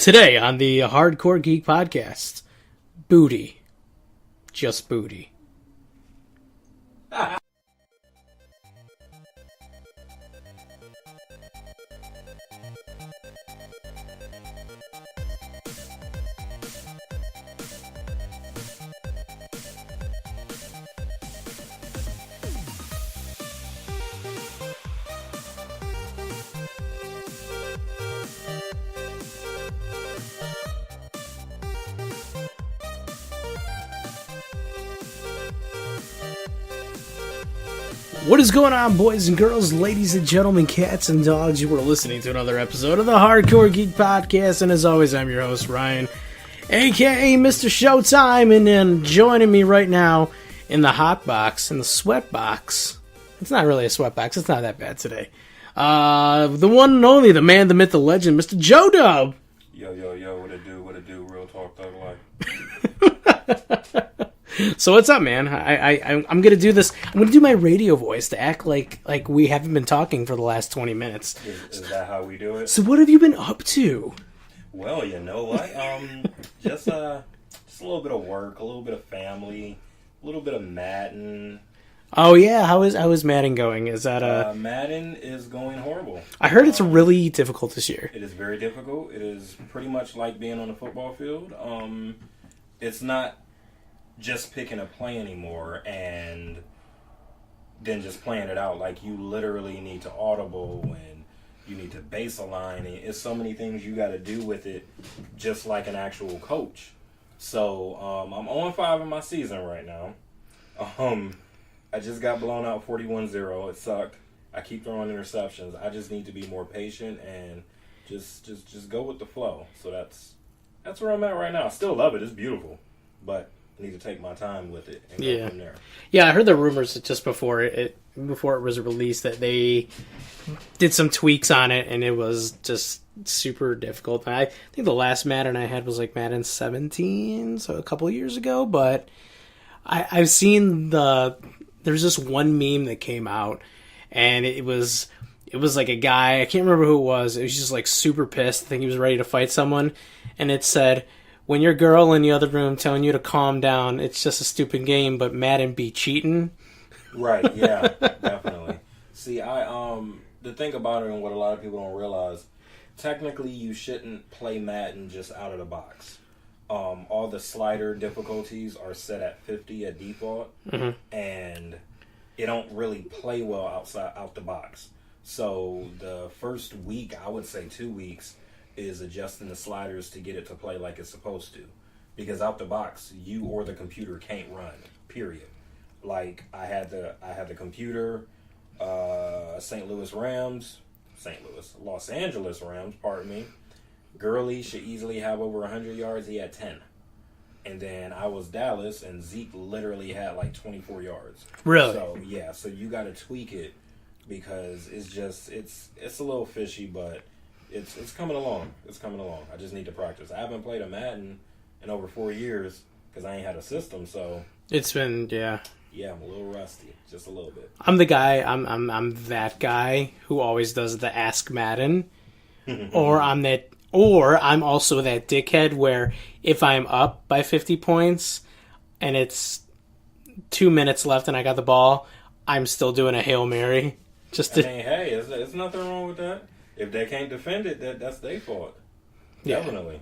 Today on the Hardcore Geek Podcast, booty. Just booty. What is going on, boys and girls, ladies and gentlemen, cats and dogs? You are listening to another episode of the Hardcore Geek Podcast, and as always, I'm your host, Ryan, a.k.a. Mr. Showtime, and then joining me right now in the hot box, in the sweat box. It's not really a sweat box, it's not that bad today. The one and only, the man, the myth, the legend, Mr. Joe Dub. Yo, what it do, real talk, thug life. So what's up, man? I'm gonna do this. I'm gonna do my radio voice to act like we haven't been talking for the last 20 minutes. Is that how we do it? So what have you been up to? Well, you know what? Just a little bit of work, a little bit of family, a little bit of Madden. Oh yeah, how is Madden going? Is that Madden is going horrible. I heard it's really difficult this year. It is very difficult. It is pretty much like being on a football field. It's not just picking a play anymore and then just playing it out. Like, you literally need to audible and you need to base align. It's so many things you got to do with it, just like an actual coach. So I'm 0-5 in my season right now. I just got blown out 41-0. It sucked. I keep throwing interceptions. I just need to be more patient and just go with the flow. So that's where I'm at right now. I still love it. It's beautiful, but I need to take my time with it and go from there. Yeah, I heard the rumors just before it was released that they did some tweaks on it, and it was just super difficult. I think the last Madden I had was like Madden 17, so a couple of years ago. But I've seen there's this one meme that came out, and it was like a guy, I can't remember who it was. It was just like super pissed. I think he was ready to fight someone, and it said, "When your girl in the other room telling you to calm down, it's just a stupid game, but Madden be cheating." Right, yeah, definitely. See, the thing about it and what a lot of people don't realize, technically you shouldn't play Madden just out of the box. All the slider difficulties are set at 50 at default, and it don't really play well out the box. So the first week, I would say 2 weeks, is adjusting the sliders to get it to play like it's supposed to. Because out the box, you or the computer can't run, period. Like, I had the computer, Los Angeles Rams, pardon me. Gurley should easily have over 100 yards. He had 10. And then I was Dallas, and Zeke literally had like 24 yards. Really? So, yeah, so you got to tweak it because it's a little fishy, but It's coming along. It's coming along. I just need to practice. I haven't played a Madden in over 4 years because I ain't had a system. So it's been Yeah, I'm a little rusty, just a little bit. I'm the guy. I'm that guy who always does the Ask Madden, or I'm also that dickhead where if I'm up by 50 points and it's 2 minutes left and I got the ball, I'm still doing a Hail Mary. Hey, there's nothing wrong with that. If they can't defend it, that's their fault. Definitely.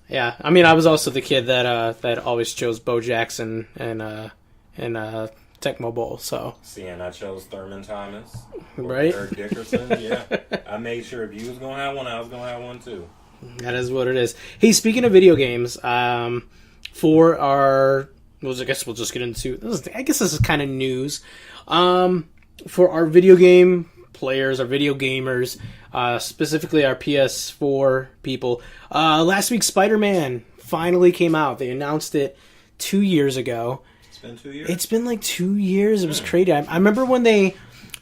Yeah, I mean, I was also the kid that always chose Bo Jackson and Tecmo Bowl. So. See, and I chose Thurman Thomas, right? Eric Dickerson. Yeah, I made sure if you was gonna have one, I was gonna have one too. That is what it is. Hey, speaking of video games, for our, I guess we'll just get into. I guess this is kind of news. For our video game players, our video gamers, specifically our PS4 people. Last week, Spider-Man finally came out. They announced it 2 years ago. It's been 2 years? It's been like 2 years. It was crazy. I remember when they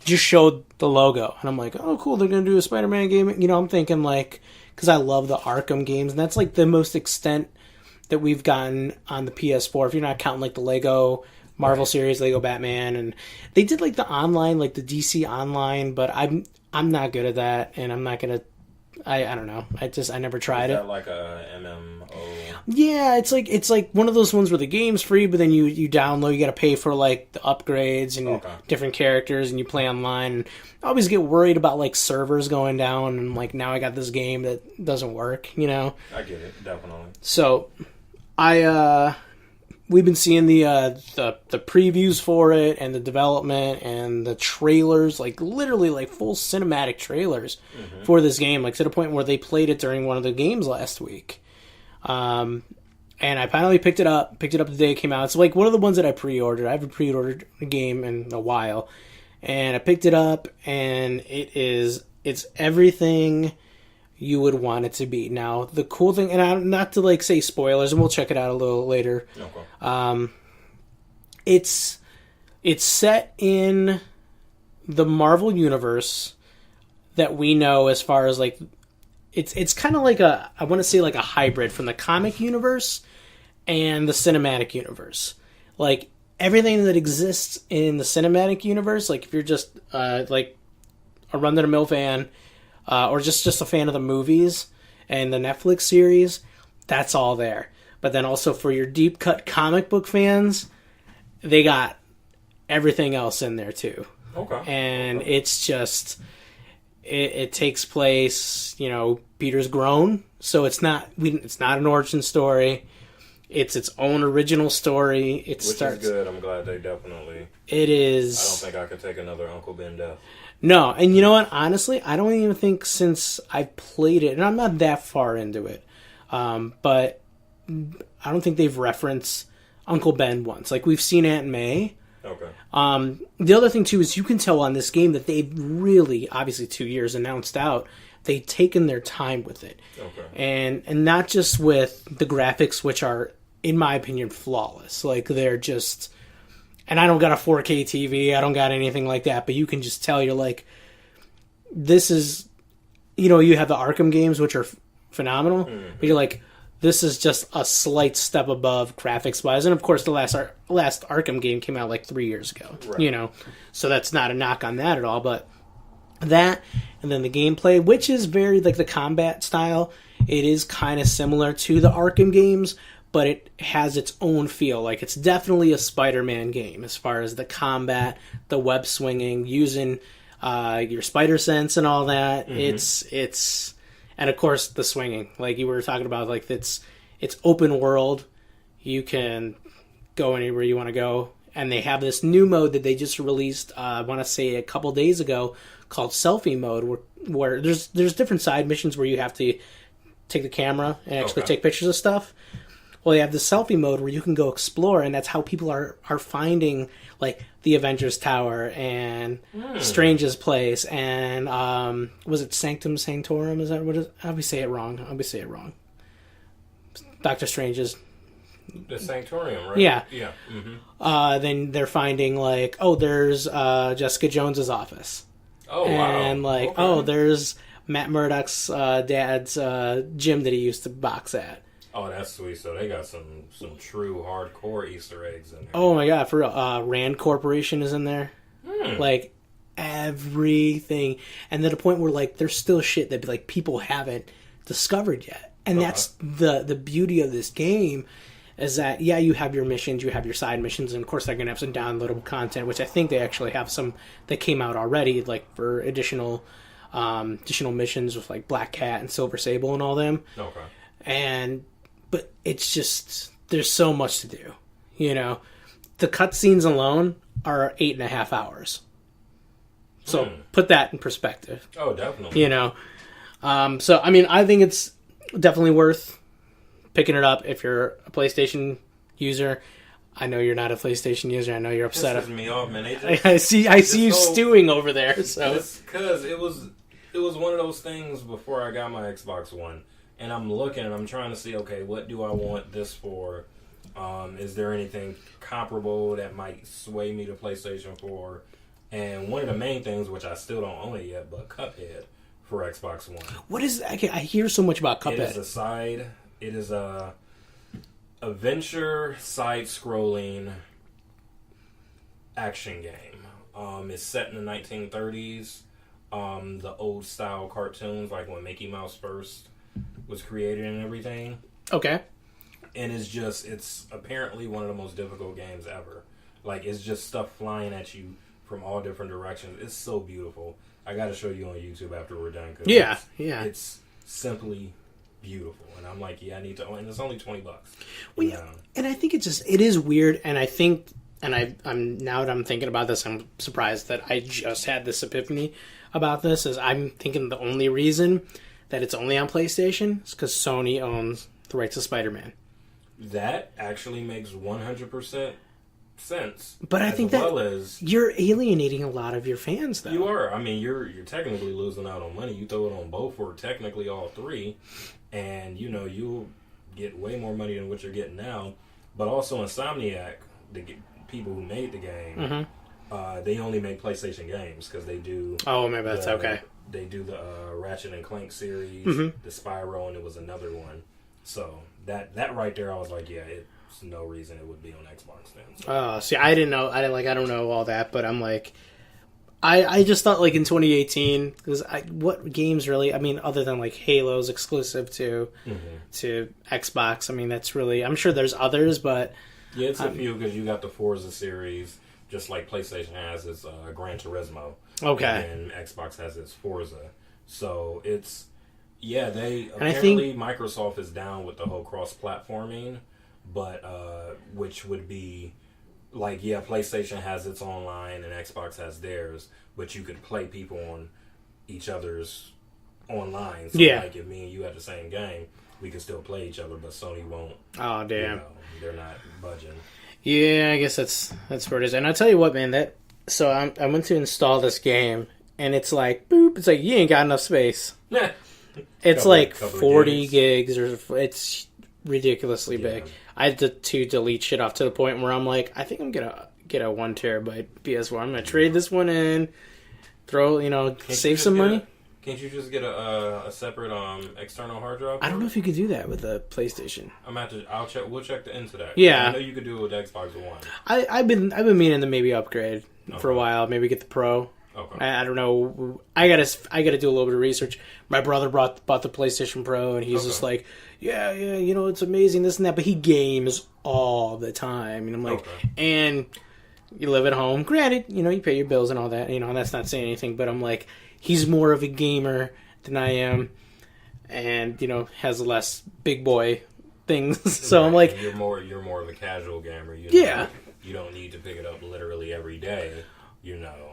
just showed the logo, and I'm like, oh, cool, they're going to do a Spider-Man game. You know, I'm thinking like, because I love the Arkham games, and that's like the most extent that we've gotten on the PS4, if you're not counting like the Lego Marvel series, Lego Batman, and they did like the online, like the DC online, but I'm not good at that, and I'm not gonna I don't know. I never tried Is it. that like a MMO? Yeah, it's like one of those ones where the game's free, but then you download, you got to pay for like the upgrades and different characters, and you play online. And I always get worried about like servers going down, and like now I got this game that doesn't work. You know. I get it, definitely. So, we've been seeing the previews for it and the development and the trailers, like literally like full cinematic trailers for this game, like to the point where they played it during one of the games last week. And I finally picked it up the day it came out. It's like one of the ones that I pre-ordered. I haven't pre-ordered a game in a while, and I picked it up, and it's everything you would want it to be. Now, the cool thing, and not to like say spoilers, and we'll check it out a little later. Okay. It's set in the Marvel universe that we know, as far as like it's kind of like I want to say like a hybrid from the comic universe and the cinematic universe. Like everything that exists in the cinematic universe, like if you're just like a run-of-the-mill fan, or just a fan of the movies and the Netflix series, that's all there. But then also for your deep cut comic book fans, they got everything else in there too. Okay. And it's just it takes place, you know, Peter's grown, so it's not an origin story. It's its own original story. Which is good. I'm glad they definitely. It is. I don't think I could take another Uncle Ben death. No, and you know what? Honestly, I don't even think since I've played it, and I'm not that far into it, but I don't think they've referenced Uncle Ben once. Like, we've seen Aunt May. Okay. The other thing, too, is you can tell on this game that they've really, obviously 2 years announced out, they've taken their time with it. Okay. And not just with the graphics, which are, in my opinion, flawless. Like, they're just... And I don't got a 4K TV, I don't got anything like that, but you can just tell, you're like, this is... You know, you have the Arkham games, which are phenomenal, but you're like, this is just a slight step above graphics-wise. And, of course, the last Arkham game came out like 3 years ago, you know? So that's not a knock on that at all, but that, and then the gameplay, which is very, like, the combat style, it is kind of similar to the Arkham games, but it has its own feel. Like, it's definitely a Spider-Man game as far as the combat, the web swinging, using your spider sense and all that. It's and of course the swinging, like you were talking about, like it's open world. You can go anywhere you want to go, and they have this new mode that they just released. I want to say a couple days ago, called Selfie Mode, where there's different side missions where you have to take the camera and actually take pictures of stuff. Well, they have the selfie mode where you can go explore, and that's how people are finding, like, the Avengers Tower and Strange's Place and, was it Sanctum Sanctorum? Is that what it is? I'll be saying it wrong. Doctor Strange's... The Sanctorium, right? Yeah. Yeah. Then they're finding, like, there's Jessica Jones's office. Oh, wow. And, like, there's Matt Murdock's dad's gym that he used to box at. Oh, that's sweet. So they got some true hardcore Easter eggs in there. Oh my god, for real. Rand Corporation is in there. Like, everything. And to the point where, like, there's still shit that, like, people haven't discovered yet. And that's the beauty of this game, is that, yeah, you have your missions, you have your side missions, and of course they're going to have some downloadable content, which I think they actually have some that came out already, like, for additional missions with, like, Black Cat and Silver Sable and all them. But it's just, there's so much to do, you know. The cutscenes alone are 8.5 hours. So put that in perspective. Oh, definitely. You know. So, I mean, I think it's definitely worth picking it up if you're a PlayStation user. I know you're not a PlayStation user. I know you're upset. This pisses me off, man. I see you stewing over there. So because it was one of those things before I got my Xbox One. And I'm looking and I'm trying to see, okay, what do I want this for? Is there anything comparable that might sway me to PlayStation 4? And one of the main things, which I still don't own it yet, but Cuphead for Xbox One. What is that? I hear so much about Cuphead. It is a adventure side-scrolling action game. It's set in the 1930s. the old style cartoons, like when Mickey Mouse first was created and everything. Okay. And it's apparently one of the most difficult games ever. Like, it's just stuff flying at you from all different directions. It's so beautiful. I got to show you on YouTube after we're done. Cause It's simply beautiful. And I'm like, yeah, I need to. And it's only $20. Well, yeah. And I think it is weird. And I think, I'm now that I'm thinking about this, I'm surprised that I just had this epiphany about this. Is I'm thinking the only reason that it's only on PlayStation is because Sony owns the rights to Spider-Man. That actually makes 100% sense. But I think you're alienating a lot of your fans, though. You are. I mean, you're technically losing out on money. You throw it on both or technically all three, and you'll get way more money than what you're getting now. But also Insomniac, the people who made the game, they only make PlayStation games because they do. Oh, maybe that's okay. They do the Ratchet and Clank series, the Spyro, and it was another one. So that right there, I was like, yeah, it's no reason it would be on Xbox then. So. See, I didn't know. I don't know all that, but I'm like, I just thought like in 2018, because what games really? I mean, other than like Halo's exclusive to Xbox. I mean, that's really. I'm sure there's others, but yeah, it's a few because you got the Forza series, just like PlayStation has its Gran Turismo. Okay. And Xbox has its Forza. So it's they apparently Microsoft is down with the whole cross-platforming, but which would be like PlayStation has its online and Xbox has theirs, but you could play people on each other's online. So like if me and you had the same game, we could still play each other, but Sony won't. Oh damn. They're not budging. Yeah, I guess that's where it is. And I'll tell you what, man, so I went to install this game, and it's like, boop, it's like, you ain't got enough space. It's like 40 gigs, or it's ridiculously big. I had to delete shit off to the point where I'm like, I think I'm going to get a 1 terabyte PS4. I'm going to trade this one in, save some money. Can't you just get a separate external hard drive? I don't know if you could do that with a PlayStation. We'll check into that. Yeah. I know you could do it with Xbox One. I've been meaning to maybe upgrade for a while, maybe get the Pro. Okay. I don't know. I gotta do a little bit of research. My brother bought the PlayStation Pro, and he's just like, yeah, it's amazing, this and that. But he games all the time, and I'm like, and you live at home. Granted, you pay your bills and all that. And that's not saying anything, but I'm like, he's more of a gamer than I am, and has less big boy things. So I'm like, you're more of a casual gamer. You don't need to pick it up literally every day.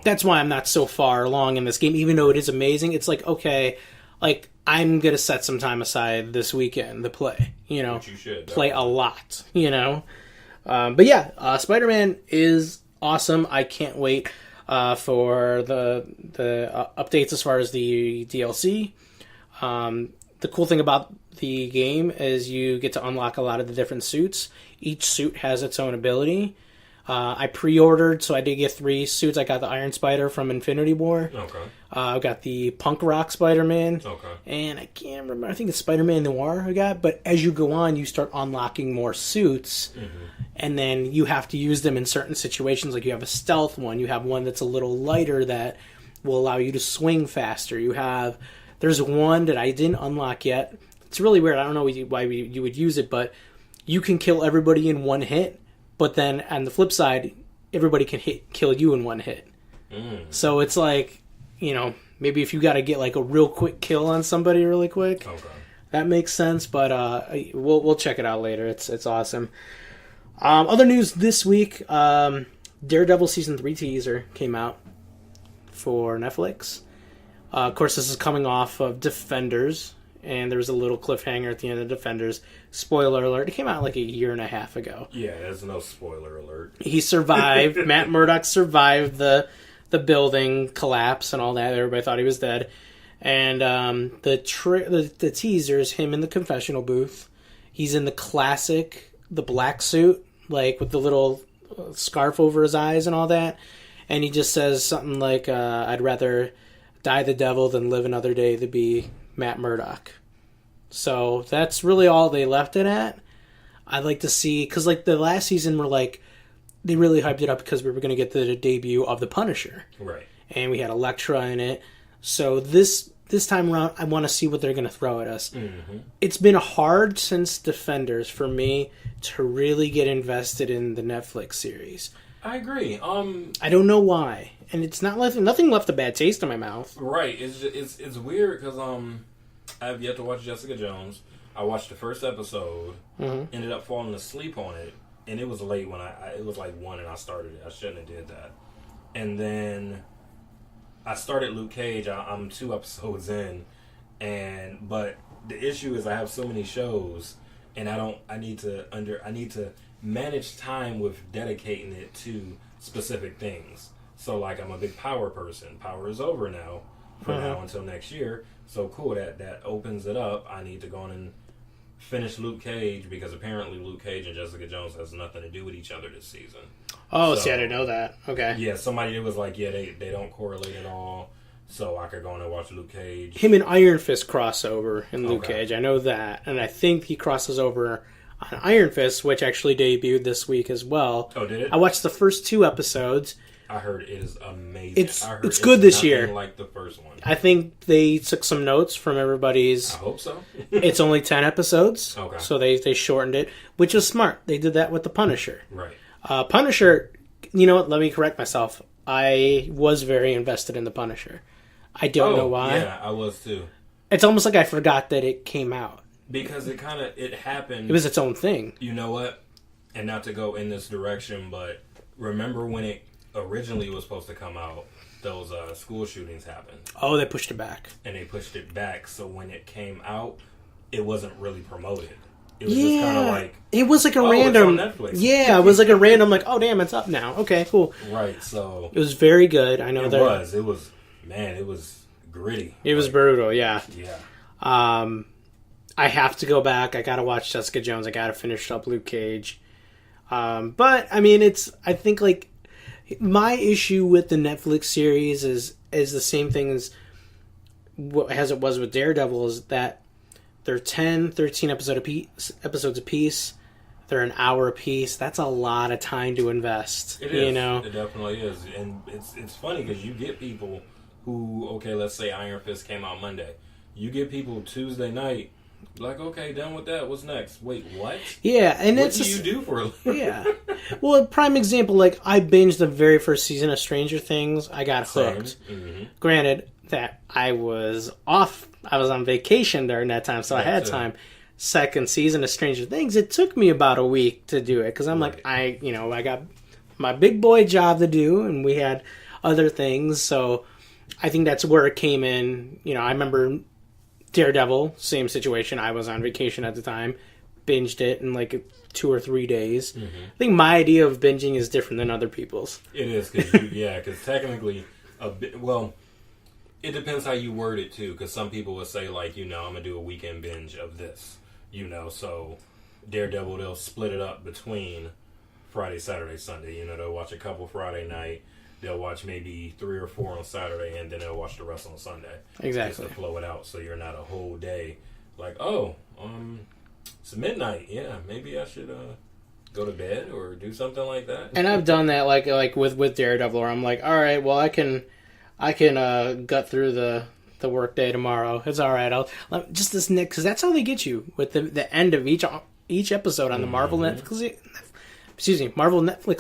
That's why I'm not so far along in this game, even though it is amazing. It's like, okay, like I'm gonna set some time aside this weekend to play. Which you should play a lot. But yeah, Spider-Man is awesome. I can't wait for the updates as far as the DLC. The cool thing about the game is you get to unlock a lot of the different suits. Each suit has its own ability. I pre-ordered, so I did get 3 suits. I got the Iron Spider from Infinity War. Okay. I got the Punk Rock Spider-Man. Okay. And I can't remember. I think it's Spider-Man Noir I got. But as you go on, you start unlocking more suits. Mm-hmm. And then you have to use them in certain situations. Like you have a stealth one. You have one that's a little lighter that will allow you to swing faster. There's one that I didn't unlock yet. It's really weird. I don't know why you would use it, but you can kill everybody in one hit. But then on the flip side, everybody can kill you in one hit. So it's like, maybe if you got to get like a real quick kill on somebody really quick, that makes sense. But we'll check it out later. It's awesome. Other news this week: Daredevil season 3 teaser came out for Netflix. Of course, this is coming off of Defenders. And there was a little cliffhanger at the end of Defenders. Spoiler alert. It came out like a year and a half ago. Yeah, there's no spoiler alert. He survived. Matt Murdock survived the building collapse and all that. Everybody thought he was dead. And the teaser is him in the confessional booth. He's in the black suit, like with the little scarf over his eyes and all that. And he just says something like, I'd rather die the devil than live another day to be Matt Murdock. So that's really all they left it at. I'd like to see, because like the last season they really hyped it up because we were going to get the debut of the Punisher. Right. And we had Elektra in it. So this time around, I want to see what they're going to throw at us. Mm-hmm. It's been hard since Defenders for me to really get invested in the Netflix series. I agree. I don't know why, and it's not nothing left a bad taste in my mouth. Right. It's weird because I have yet to watch Jessica Jones. I watched the first episode, ended up falling asleep on it, and it was late when it was like 1 and I started it. I shouldn't have did that. And then I started Luke Cage. I'm 2 episodes in, but the issue is I have so many shows, and I need to manage time with dedicating it to specific things. So like I'm a big Power person. Power is over now for now until next year. So cool, that opens it up. I need to go on and finish Luke Cage because apparently Luke Cage and Jessica Jones has nothing to do with each other this season. Oh, see, I didn't know that. Okay. Yeah, somebody was like, yeah, they don't correlate at all. So I could go on and watch Luke Cage. Him and Iron Fist crossover in Luke Cage. I know that. And I think he crosses over on Iron Fist, which actually debuted this week as well. Oh, did it? I watched the first 2 episodes. I heard it is amazing. It's good this year. Like the first one. I think they took some notes from everybody's. I hope so. It's only 10 episodes. Okay. So they shortened it, which is smart. They did that with the Punisher. Right. Punisher, you know what? Let me correct myself. I was very invested in the Punisher. I don't know why. Yeah, I was too. It's almost like I forgot that it came out. Because it happened. It was its own thing. You know what? And not to go in this direction, but remember when it originally was supposed to come out, those school shootings happened. Oh, they pushed it back. And they pushed it back, so when it came out, it wasn't really promoted. It was just kind of like... It was like a random... It's on Netflix. Yeah, it was like a random, like, oh, damn, it's up now. Okay, cool. Right, so... It was very good. I know it that... It was... Man, it was gritty. It was brutal, yeah. Yeah. I have to go back. I gotta watch Jessica Jones. I gotta finish up Luke Cage. But, I mean, I think, like... My issue with the Netflix series is the same thing as it was with Daredevil, is that they're 10, 13 episodes apiece. They're an hour apiece. That's a lot of time to invest. It is. You know? It definitely is. And it's funny because you get people who, okay, let's say Iron Fist came out Monday. You get people Tuesday night, like, okay, done with that. What's next? Wait, what? Yeah, and what do you do for a living? Yeah. Well, a prime example, like, I binged the very first season of Stranger Things. I got hooked. Mm-hmm. Granted that I was off. I was on vacation during that time, so I had time. Second season of Stranger Things, it took me about a week to do it, because I'm like, I got my big boy job to do, and we had other things, so I think that's where it came in. You know, I remember Daredevil, same situation. I was on vacation at the time, binged it in like 2 or 3 days. Mm-hmm. I think my idea of binging is different than other people's. It is, because technically, it depends how you word it too, because some people will say, like, I'm going to do a weekend binge of this, so Daredevil, they'll split it up between Friday, Saturday, Sunday. They'll watch a couple Friday night, they'll watch maybe 3 or 4 on Saturday, and then they'll watch the rest on Sunday. Exactly. Just to flow it out, so you're not a whole day like, it's midnight, maybe I should go to bed or do something like that. And I've done that, like with Daredevil, where I'm like, all right, well, I can gut through the work day tomorrow. It's all right. I'll just this next, because that's how they get you with the end of each episode on the Marvel Netflix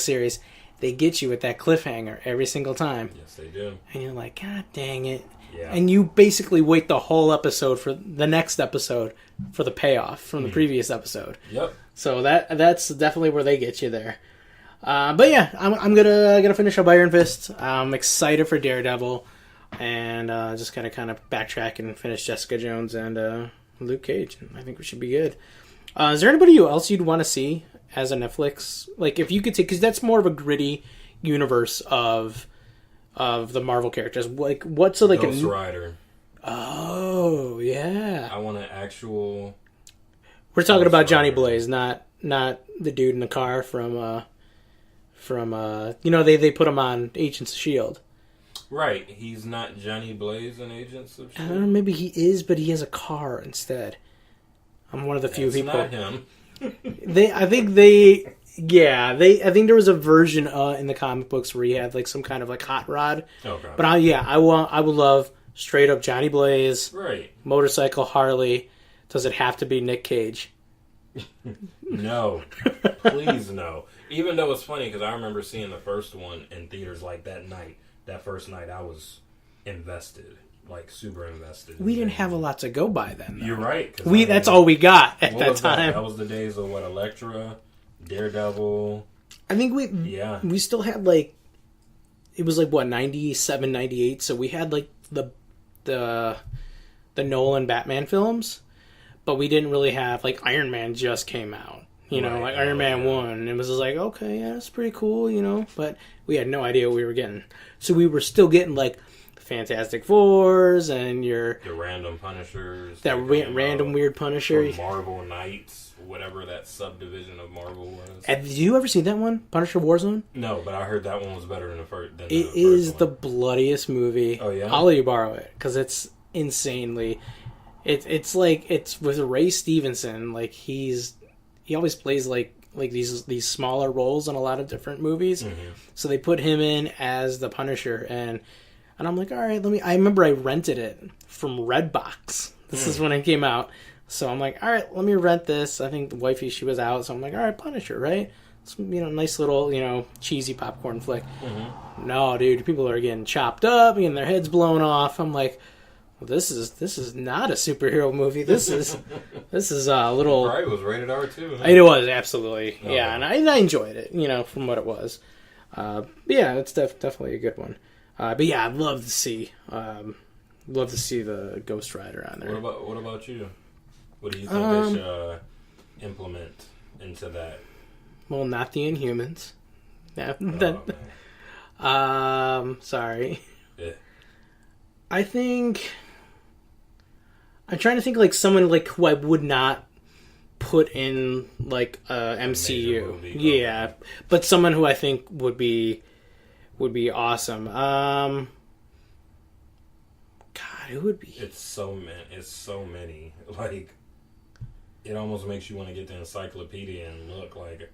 series. They get you with that cliffhanger every single time. Yes, they do. And you're like, God dang it. Yeah. And you basically wait the whole episode for the next episode for the payoff from the previous episode. Yep. So that's definitely where they get you there. But yeah, I'm gonna finish up Iron Fist. I'm excited for Daredevil, and just gotta kind of backtrack and finish Jessica Jones and Luke Cage. I think we should be good. Is there anybody else you'd want to see as a Netflix? Like, if you could take, because that's more of a gritty universe of the Marvel characters. Like, what's like Ghost Rider? Oh yeah. I want an actual. We're talking about Johnny Blaze, not the dude in the car from they put him on Agents of S.H.I.E.L.D. Right, he's not Johnny Blaze in Agents of S.H.I.E.L.D.? I don't know, maybe he is, but he has a car instead. I'm one of the few people. It's not him. I think there was a version in the comic books where he had like some kind of like hot rod. Okay. But I would love straight up Johnny Blaze, Right. motorcycle Harley. Does it have to be Nick Cage? No. Please, no. Even though it's funny, because I remember seeing the first one in theaters like that first night, I was invested. Like, super invested. We didn't have a lot to go by then, though. You're right. That's all we got at that time. That was the days of, Elektra, Daredevil. I think we still had, like, it was like, what, 97, 98, so we had, like, the Nolan Batman films, but we didn't really have, like, Iron Man just came out. You know, like Iron Man 1. And it was just like, okay, yeah, that's pretty cool, you know, but we had no idea what we were getting. So we were still getting, like, Fantastic Fours and the random Punishers. That random weird Punisher. Marvel Knights, whatever that subdivision of Marvel was. Did you ever see that one, Punisher Warzone? No, but I heard that one was better than the first. It is the bloodiest movie. Oh yeah, I'll let you borrow it because it's insanely. It's like it's with Ray Stevenson. Like he always plays like these smaller roles in a lot of different movies. Mm-hmm. So they put him in as the Punisher and I'm like, all right, I remember I rented it from Redbox. This is when it came out. So I'm like, all right, let me rent this. I think the wifey, she was out. So I'm like, all right, Punisher, right? It's, nice little, cheesy popcorn flick. Mm-hmm. No, dude, people are getting chopped up, getting their heads blown off. I'm like, well, this is not a superhero movie. This is a little... Right, it was rated R too. Huh? It was, absolutely. Oh, yeah, and I enjoyed it, from what it was. Yeah, it's definitely a good one. But yeah, I'd love to see the Ghost Rider on there. What about you? What do you think they should implement into that? Well, not the Inhumans. Sorry. Yeah. I think I'm trying to think like someone like who I would not put in like MCU. Yeah, but someone who I think would be awesome. God, who would be? It's so many. Like, it almost makes you want to get the encyclopedia and look like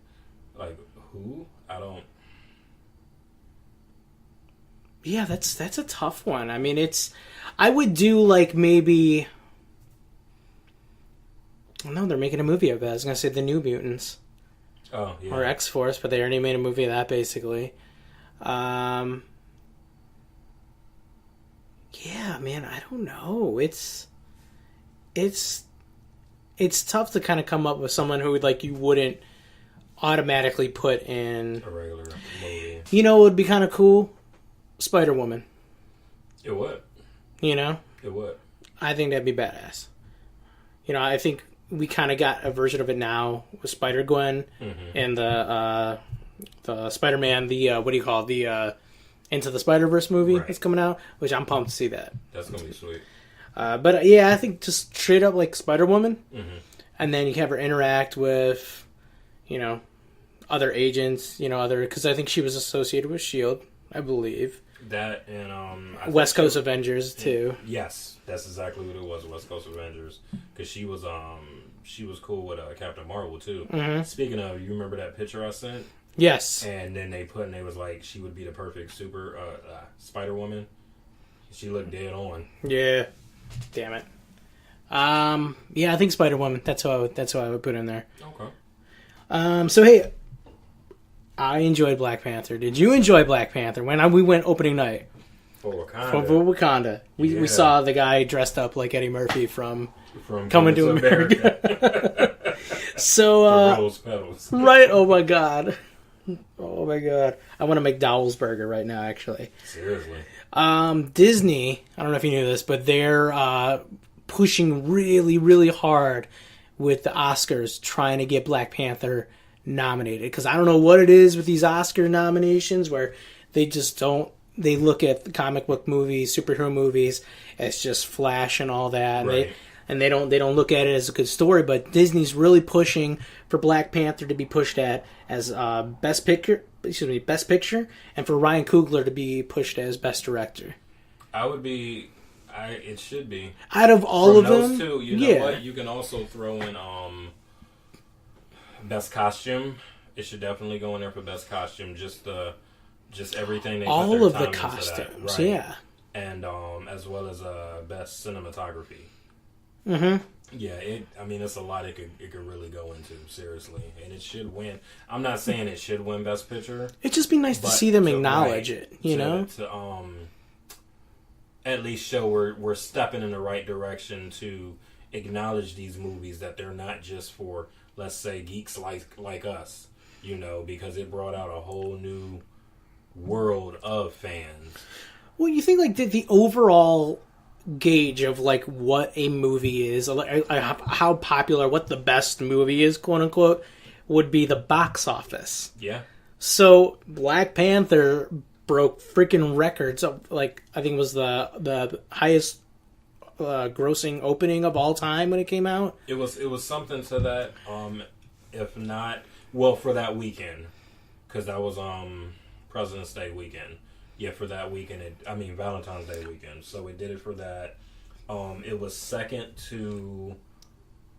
who? I don't. Yeah, that's a tough one. I mean, I would do like maybe. No, they're making a movie of it. I was gonna say the New Mutants. Oh yeah. Or X-Force, but they already made a movie of that basically. Yeah, man, I don't know. It's tough to kind of come up with someone who like you wouldn't automatically put in a regular movie. It would be kind of cool. Spider-Woman. It would. It would. I think that'd be badass. I think we kind of got a version of it now with Spider-Gwen and the Spider-Man, what do you call it? The Into the Spider-Verse movie that's coming out, which I'm pumped to see that. That's going to be sweet. But yeah, I think just straight up like Spider-Woman, and then you have her interact with, other agents, because I think she was associated with S.H.I.E.L.D., I believe. That and West Coast Avengers too. Yes, that's exactly what it was. West Coast Avengers, because she was cool with Captain Marvel too. Mm-hmm. Speaking of, you remember that picture I sent? Yes. And then they was like she would be the perfect super Spider-Woman. She looked dead on. Yeah. Damn it. Yeah, I think Spider-Woman. That's who I would put in there. Okay. So hey, I enjoyed Black Panther. Did you enjoy Black Panther? When we went opening night for Wakanda. For Wakanda, we saw the guy dressed up like Eddie Murphy from Coming to America. So Petals. Right? Oh my god. I want to make Dowell's Burger right now. Actually, seriously. Disney. I don't know if you knew this, but they're pushing really, really hard with the Oscars, trying to get Black Panther nominated, because I don't know what it is with these Oscar nominations where they just don't. They look at the comic book movies, superhero movies as just flash and all that, right. and they don't look at it as a good story. But Disney's really pushing for Black Panther to be pushed at as best picture, and for Ryan Coogler to be pushed as best director. It should be out of all from of those them. Two, you know what? You can also throw in best costume. It should definitely go in there for best costume. Just everything they all put their of time the costumes, right. yeah. and as well as best cinematography. Mm-hmm. Yeah, it's a lot it could really go into, seriously, and it should win. I'm not saying it should win Best Picture. It'd just be nice to see them acknowledge it, you know? To at least show we're stepping in the right direction to acknowledge these movies, that they're not just for, let's say, geeks like us, you know, because it brought out a whole new world of fans. Well, you think like the overall gauge of like what a movie is, how popular, what the best movie is, quote unquote, would be the box office. Yeah. So Black Panther broke freaking records of, like, I think it was the highest grossing opening of all time when it came out. It was something to that. If not, well, for that weekend, because that was President's Day weekend. Yeah, for that weekend. Valentine's Day weekend. So it did it for that. It was second to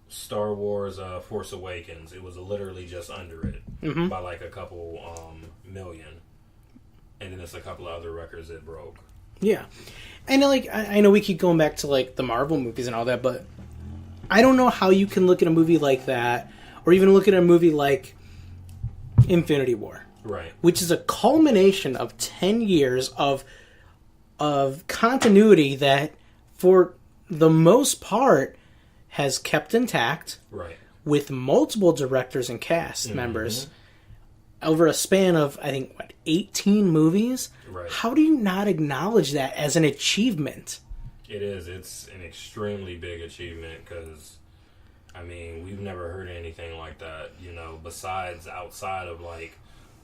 Star Wars Force Awakens. It was literally just under it by like a couple million. And then there's a couple of other records it broke. Yeah. And like I know we keep going back to like the Marvel movies and all that, but I don't know how you can look at a movie like that, or even look at a movie like Infinity War. Right. Which is a culmination of 10 years of continuity that, for the most part, has kept intact. Right. With multiple directors and cast members over a span of, I think, 18 movies? Right. How do you not acknowledge that as an achievement? It is. It's an extremely big achievement because, we've never heard anything like that, you know, besides outside of, like,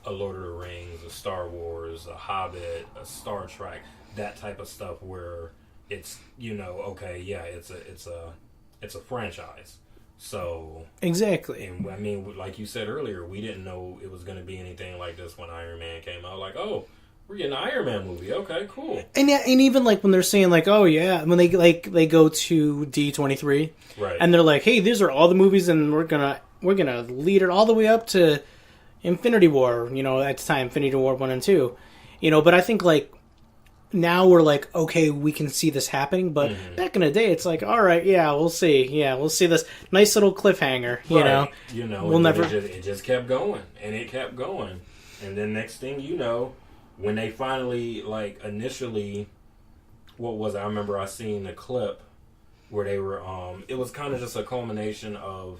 a Lord of the Rings, a Star Wars, a Hobbit, a Star Trek, that type of stuff where it's, you know, okay, yeah, it's a franchise. So exactly, and like you said earlier, we didn't know it was going to be anything like this when Iron Man came out. Like, oh, we're getting an Iron Man movie. Okay, cool. And yeah, and even like when they're saying like, oh yeah, when they go to D23, right, and they're like, hey, these are all the movies, and we're gonna lead it all the way up to Infinity War. You know, at the time, Infinity War 1 and 2. You know, but I think like now we're like, okay, we can see this happening, but back in the day, it's like, all right, yeah, we'll see. Yeah, we'll see this nice little cliffhanger, you know? You know, we'll never... It just kept going, and it kept going. And then next thing you know, when they finally, like, initially, what was it? I remember I seen the clip where they were, it was kind of just a culmination of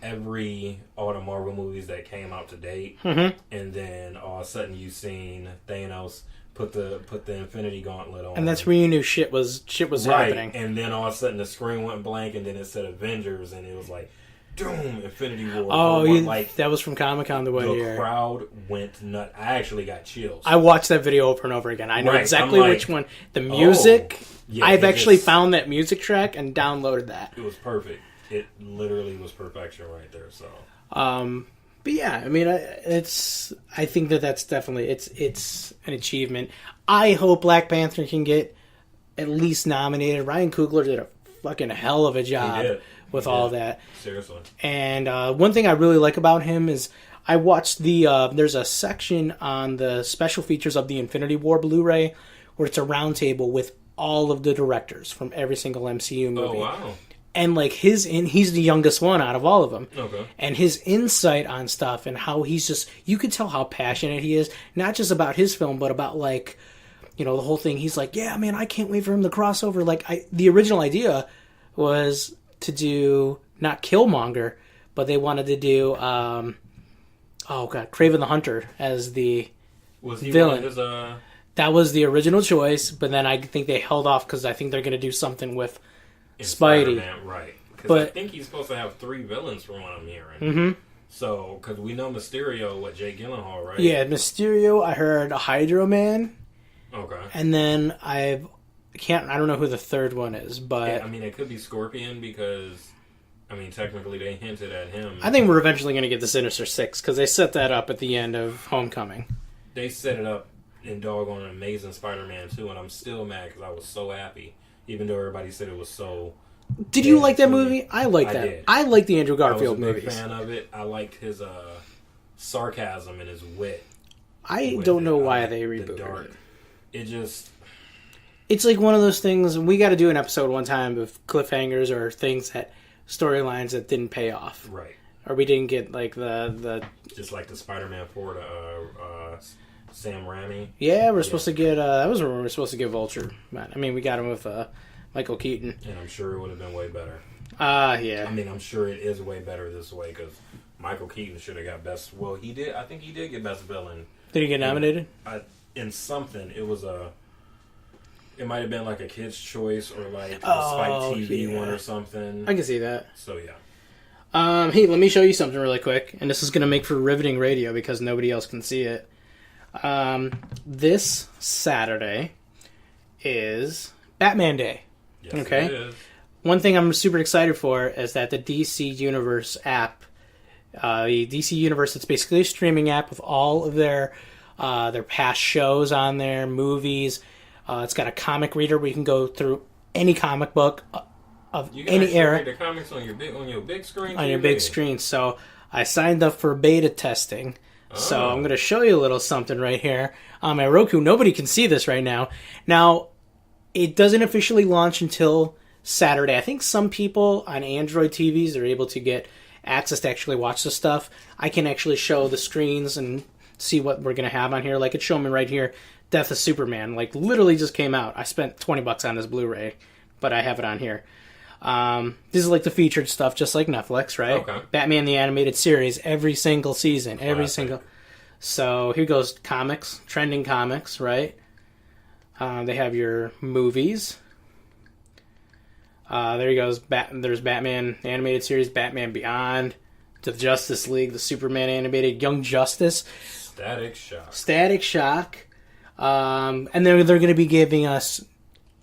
all the Marvel movies that came out to date, and then all of a sudden you seen Thanos put the Infinity Gauntlet on, and that's where you knew shit was right. happening. And then all of a sudden the screen went blank, and then it said Avengers, and it was like, doom, Infinity War. Oh, that was from Comic-Con the one year. The crowd went nuts. I actually got chills. I watched that video over and over again. I know exactly which one. The music. I've actually found that music track and downloaded that. It was perfect. It literally was perfection right there. So. But yeah, I think that's definitely it's an achievement. I hope Black Panther can get at least nominated. Ryan Coogler did a fucking hell of a job with all that. Seriously. And one thing I really like about him is I watched there's a section on the special features of the Infinity War Blu-ray where it's a roundtable with all of the directors from every single MCU movie. Oh, wow. And like he's the youngest one out of all of them. Okay. And his insight on stuff and how you could tell how passionate he is, not just about his film, but about like, you know, the whole thing. He's like, yeah, man, I can't wait for him to cross over. Like the original idea was to do not Killmonger, but they wanted to do, Kraven the Hunter as the villain. That was the original choice, but then I think they held off because I think they're going to do something with Spidey. Right. Because I think he's supposed to have 3 villains from what I'm hearing. Mm-hmm. So, because we know Mysterio, Jake Gyllenhaal, right? Yeah, Mysterio, I heard Hydro Man. Okay. And then I don't know who the third one is, but... Yeah, it could be Scorpion because, technically they hinted at him. I think we're eventually going to get the Sinister Six because they set that up at the end of Homecoming. They set it up in doggone Amazing Spider-Man 2, and I'm still mad because I was so happy. Even though everybody said it was so... Did you like that movie? I liked that. Did. I like the Andrew Garfield movies. I was a big fan of it. I liked his sarcasm and his wit. I don't know why they rebooted it. It just... It's like one of those things. We got to do an episode one time of cliffhangers or things that storylines that didn't pay off, Right. or we didn't get like the Just like the Spider-Man 4 to Sam Raimi. Yeah, we're supposed to get that was when we were supposed to get Vulture. But, I mean, we got him with Michael Keaton. And I'm sure it would have been way better. Yeah. I mean, I'm sure it is way better this way because Michael Keaton should have got best. Well, he did. I think he did get best villain. Did he get nominated? In something, it was a. It might have been like a Kid's Choice or like a Oh, Spike TV yeah. one or something. I can see that. So yeah. Hey, let me show you something really quick, and this is going to make for riveting radio because nobody else can see it. This Saturday is Batman Day. Yes, Okay. it is. One thing I'm super excited for is that the DC Universe app, the DC Universe, it's basically a streaming app with all of their past shows on there, movies. It's got a comic reader where you can go through any comic book of You can any actually era read the comics on your big screen. on your TV. big screen. So I signed up for beta testing. So I'm going to show you a little something right here on my Roku. Nobody can see this right now. Now, it doesn't officially launch until Saturday. I think some people on Android TVs are able to get access to actually watch the stuff. I can actually show the screens and see what we're going to have on here. Like it's showing me right here, Death of Superman. Like literally just came out. I spent $20 on this Blu-ray, but I have it on here. This is like the featured stuff, just like Netflix, right? Okay. Batman the Animated Series, every single season, every Classic. single. So here goes comics, trending comics, right? They have your movies. There he goes. There's Batman the Animated Series, Batman Beyond, the Justice League, the Superman animated, Young Justice, Static Shock, and then they're going to be giving us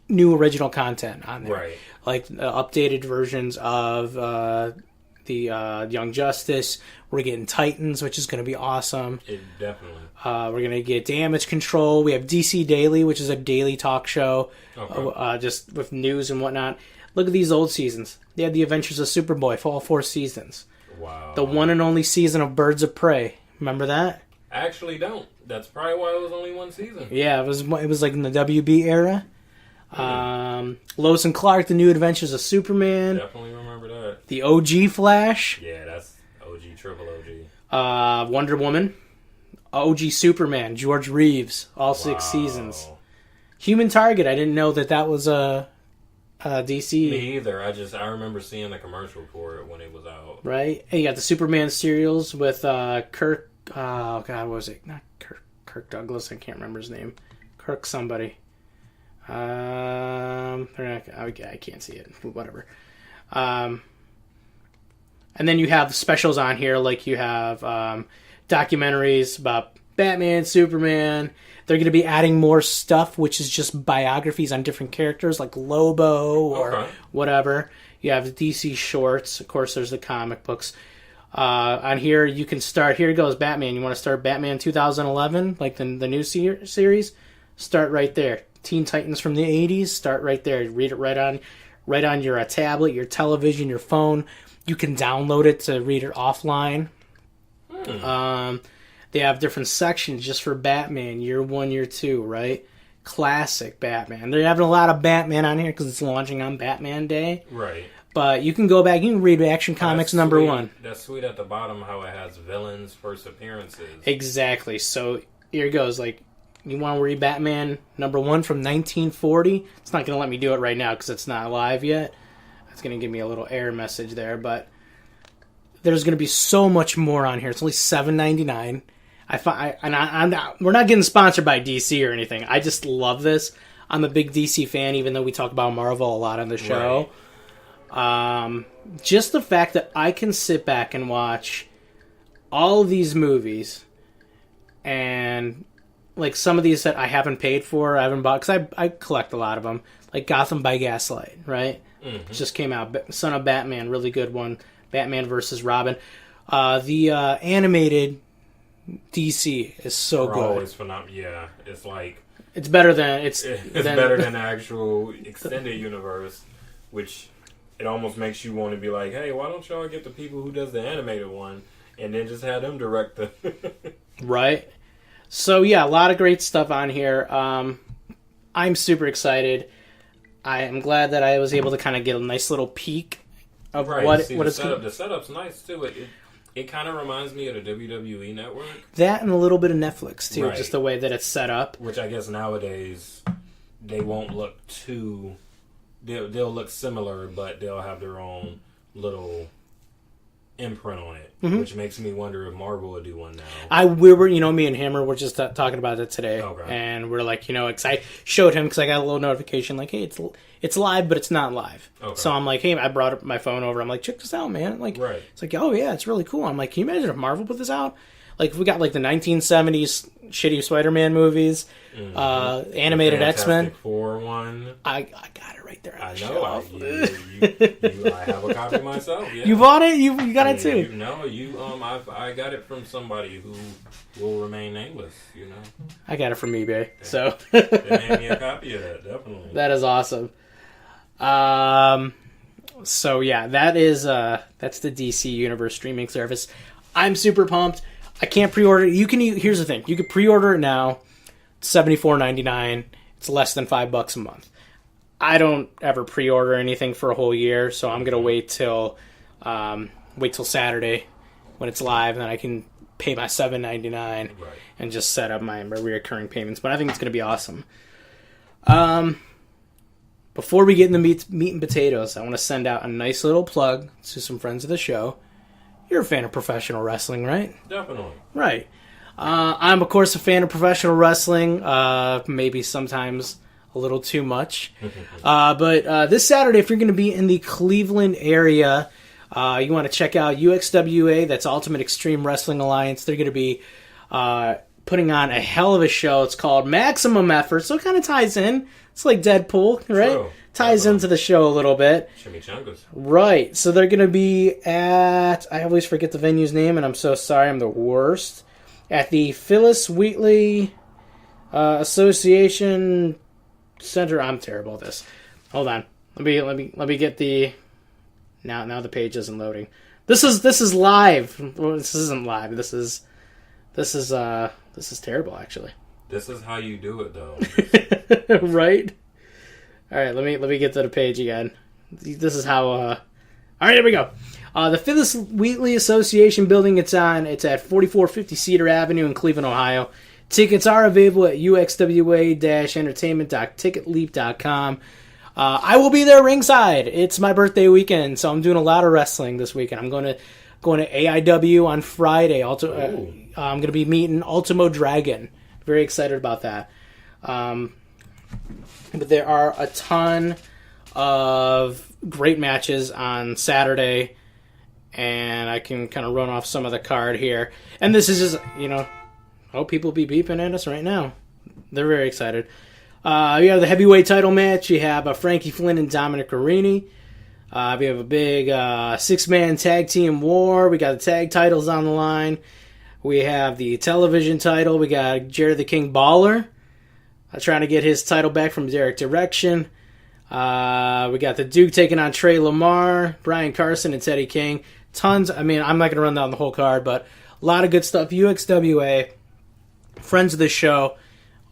new original content on there, Right. like updated versions of the Young Justice. We're getting Titans, which is going to be awesome. It definitely. We're going to get Damage Control. We have DC Daily, which is a daily talk show, just with news and whatnot. Look at these old seasons. They had the Adventures of Superboy for all 4 seasons. Wow. The one and only season of Birds of Prey. Remember that? I actually don't. That's probably why it was only one season. Yeah, it was like in the WB era. Lois and Clark, The New Adventures of Superman. Definitely remember that. The OG Flash. Yeah, that's OG, triple OG. Wonder Woman. OG Superman. George Reeves. All 6 seasons. Human Target. I didn't know that was a DC. Me either. I remember seeing the commercial for it when it was out. Right? And you got the Superman serials with Kirk. Oh, God, what was it? Not Kirk Douglas. I can't remember his name. Kirk somebody. I can't see it. Whatever. And then you have specials on here, like you have documentaries about Batman, Superman. They're going to be adding more stuff, which is just biographies on different characters, like Lobo or whatever. You have the DC shorts. Of course, there's the comic books. On here, you can start. Here goes Batman. You want to start Batman 2011, like the new series? Start right there. Teen Titans from the 80s. Start right there. Read it right on your tablet, your television, your phone. You can download it to read it offline. They have different sections just for Batman, year 1, year 2, right? Classic Batman. They're having a lot of Batman on here because it's launching on Batman Day. Right. But you can go back, you can read Action Comics number 1. That's sweet at the bottom how it has villains' first appearances. Exactly. So here it goes. Like, you want to read Batman number 1 from 1940? It's not going to let me do it right now because it's not live yet. It's going to give me a little error message there. But there's going to be so much more on here. It's only $7.99. We're not getting sponsored by DC or anything. I just love this. I'm a big DC fan, even though we talk about Marvel a lot on the show. Right. Just the fact that I can sit back and watch all of these movies, and like some of these that I haven't paid for, I haven't bought, because I collect a lot of them, like Gotham by Gaslight, right? Mm-hmm. It just came out. Son of Batman, really good one. Batman versus Robin. The animated DC is so good. Always phenomenal. Yeah, it's like it's better than better than the actual extended universe, which it almost makes you want to be like, hey, why don't y'all get the people who does the animated one and then just have them direct the right. So yeah, a lot of great stuff on here. I'm super excited. I am glad that I was able to kind of get a nice little peek of what it's the setup's nice too. It kind of reminds me of the WWE network. That and a little bit of Netflix too, right. just the way that it's set up. Which I guess nowadays they won't look too. They'll look similar, but they'll have their own little imprint on it, which makes me wonder if Marvel would do one now. We were, me and him were just talking about it today, okay. And we're like, cause I showed him because I got a little notification like, hey, it's live, but it's not live. Okay. So I'm like, hey, I brought my phone over. I'm like, check this out, man. Like, right. It's like, oh yeah, it's really cool. I'm like, can you imagine if Marvel put this out? Like, if we got like the 1970s shitty Spider-Man movies, animated X-Men. Fantastic Four one. I got it right there. I know. I have a copy myself. Yeah. You bought it? You got it too? I got it from somebody who will remain nameless. I got it from eBay. So they made me a copy of that. Definitely. That is awesome. So yeah, that's the DC Universe streaming service. I'm super pumped. I can't pre-order it. Here's the thing. You can pre-order it now. It's $74.99. It's less than $5 a month. I don't ever pre-order anything for a whole year, so I'm gonna wait till Saturday when it's live, and then I can pay my $7.99 and just set up my recurring payments. But I think it's gonna be awesome. Before we get in the meat and potatoes, I want to send out a nice little plug to some friends of the show. You're a fan of professional wrestling, right? Definitely. Right. I'm, of course, a fan of professional wrestling. Maybe sometimes a little too much. But this Saturday, if you're going to be in the Cleveland area, you want to check out UXWA, that's Ultimate Extreme Wrestling Alliance. They're going to be putting on a hell of a show. It's called Maximum Effort, so it kind of ties in. It's like Deadpool, right? True. Ties into the show a little bit. Chimichangas. Right. So they're going to be at... I always forget the venue's name, and I'm so sorry. I'm the worst. At the Phyllis Wheatley Association Center. I'm terrible at this. Hold on. Let me get the... Now the page isn't loading. This is live. Well, this isn't live. This is terrible, actually. This is how you do it, though. Right? All right, let me get to the page again. This is how... All right, here we go. The Phyllis Wheatley Association building it's at 4450 Cedar Avenue in Cleveland, Ohio. Tickets are available at uxwa-entertainment.ticketleap.com. I will be there ringside. It's my birthday weekend, so I'm doing a lot of wrestling this weekend. I'm going to AIW on Friday. I'm going to be meeting Ultimo Dragon. Very excited about that. But there are a ton of great matches on Saturday, and I can kind of run off some of the card here. And this is just, people be beeping at us right now. They're very excited. You have the heavyweight title match. You have Frankie Flynn and Dominic Garrini. We have a big 6-man tag team war. We got the tag titles on the line. We have the television title. We got Jared the King Baller trying to get his title back from Derek Direction. We got the Duke taking on Trey Lamar, Brian Carson, and Teddy King. Tons. I'm not going to run down the whole card, but a lot of good stuff. UXWA, friends of the show,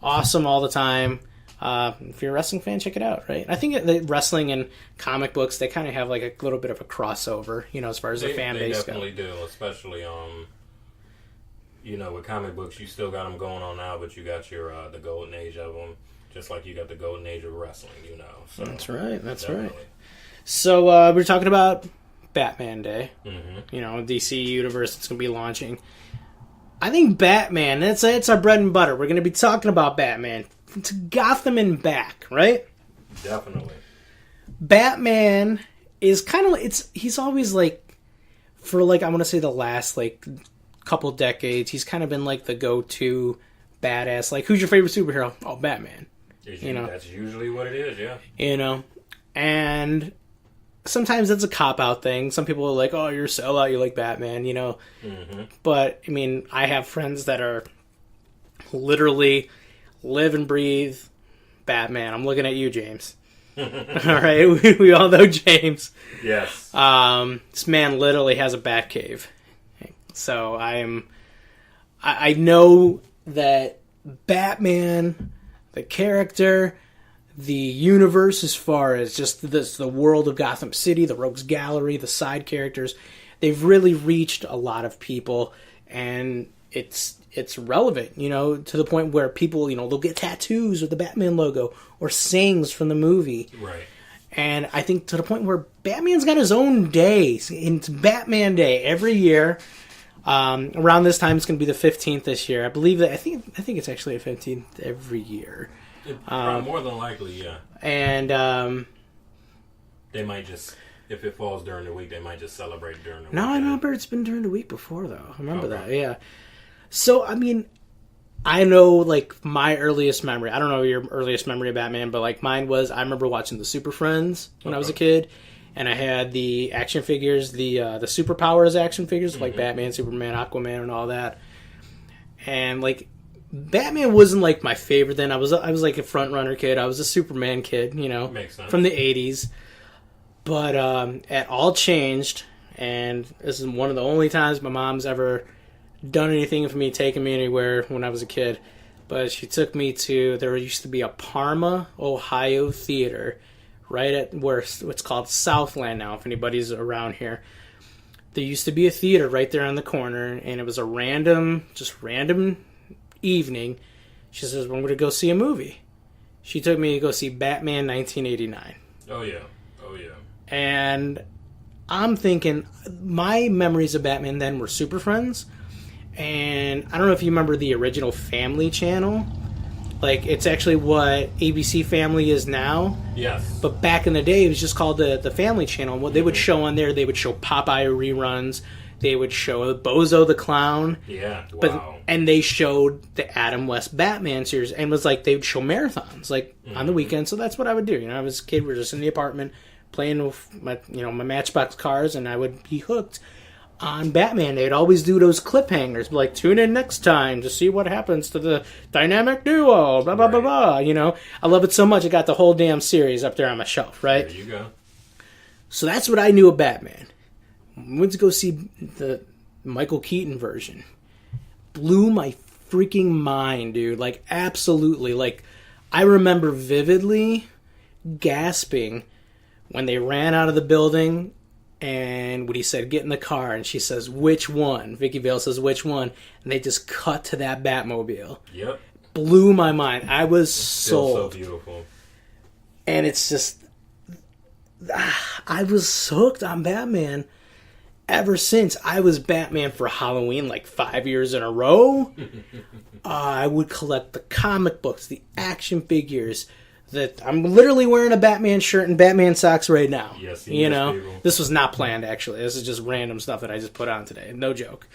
awesome all the time. If you're a wrestling fan, check it out, right? I think that wrestling and comic books, they kind of have like a little bit of a crossover, as far as the fan base goes. They definitely do, especially with comic books, you still got them going on now, but you got your the golden age of them, just like you got the golden age of wrestling, So that's right. Definitely. Right. So we're talking about Batman Day. Mm-hmm. DC Universe, it's going to be launching. I think Batman, it's our bread and butter. We're going to be talking about Batman. To Gotham and back, right? Definitely. Batman is kind of... He's always for I want to say the last couple decades, he's kind of been the go-to badass. Who's your favorite superhero? Oh, Batman. That's usually what it is, yeah. And sometimes that's a cop-out thing. Some people are like, oh, you're a sellout, you like Batman, Mm-hmm. But, I have friends that are literally live and breathe Batman. I'm looking at you, James. All right, we all know James. Yes. This man literally has a Batcave. So I know that Batman, the character, the universe as far as just the world of Gotham City, the Rogues Gallery, the side characters. They've really reached a lot of people, and it's relevant, to the point where people, they'll get tattoos with the Batman logo or sayings from the movie. Right. And I think to the point where Batman's got his own day. It's Batman Day every year. Around this time, it's going to be the 15th this year. I believe that. I think it's actually a 15th every year. More than likely, yeah. And they might just, if it falls during the week, they might just celebrate during the week. No, I remember it's been during the week before, though. I remember that, yeah. So, I mean, I know, like, my earliest memory. I don't know your earliest memory of Batman, but, like, mine was, I remember watching the Super Friends when I was a kid. And I had the action figures, the Superpowers action figures, like Batman, Superman, Aquaman, and all that. And, like, Batman wasn't, like, my favorite then. I was like, a front-runner kid. I was a Superman kid, Makes sense. From the 80s. But it all changed, and this is one of the only times my mom's ever done anything for me, taken me anywhere when I was a kid. But she took me to, there used to be a Parma, Ohio theater, right at where it's called Southland now, if anybody's around here. There used to be a theater right there on the corner, and it was a random evening. She says, "Well, I'm going to go see a movie." She took me to go see Batman 1989. Oh, yeah. And I'm thinking, my memories of Batman then were Super Friends. And I don't know if you remember the original Family Channel. Like, it's actually what ABC Family is now. Yes. But back in the day, it was just called the Family Channel. What they would show on there, they would show Popeye reruns. They would show Bozo the Clown. Yeah, wow. And they showed the Adam West Batman series. And it was like, they would show marathons, like, on the weekend. So that's what I would do. I was a kid, we were just in the apartment, playing with my Matchbox cars, and I would be hooked on Batman. They'd always do those cliffhangers, like, tune in next time to see what happens to the dynamic duo, blah, blah, blah, blah, I love it so much, I got the whole damn series up there on my shelf, right? There you go. So that's what I knew of Batman. Went to go see the Michael Keaton version. Blew my freaking mind, dude. Like, absolutely. Like, I remember vividly gasping when they ran out of the building, and when he said, "Get in the car," and she says, "Which one?" Vicky Vale says, "Which one?" And they just cut to that Batmobile. Yep. Blew my mind. I was sold. So beautiful. And it's just, I was hooked on Batman ever since. I was Batman for Halloween like 5 years in a row. I would collect the comic books, the action figures. That I'm literally wearing a Batman shirt and Batman socks right now. Yes, This was not planned, actually. This is just random stuff that I just put on today. No joke.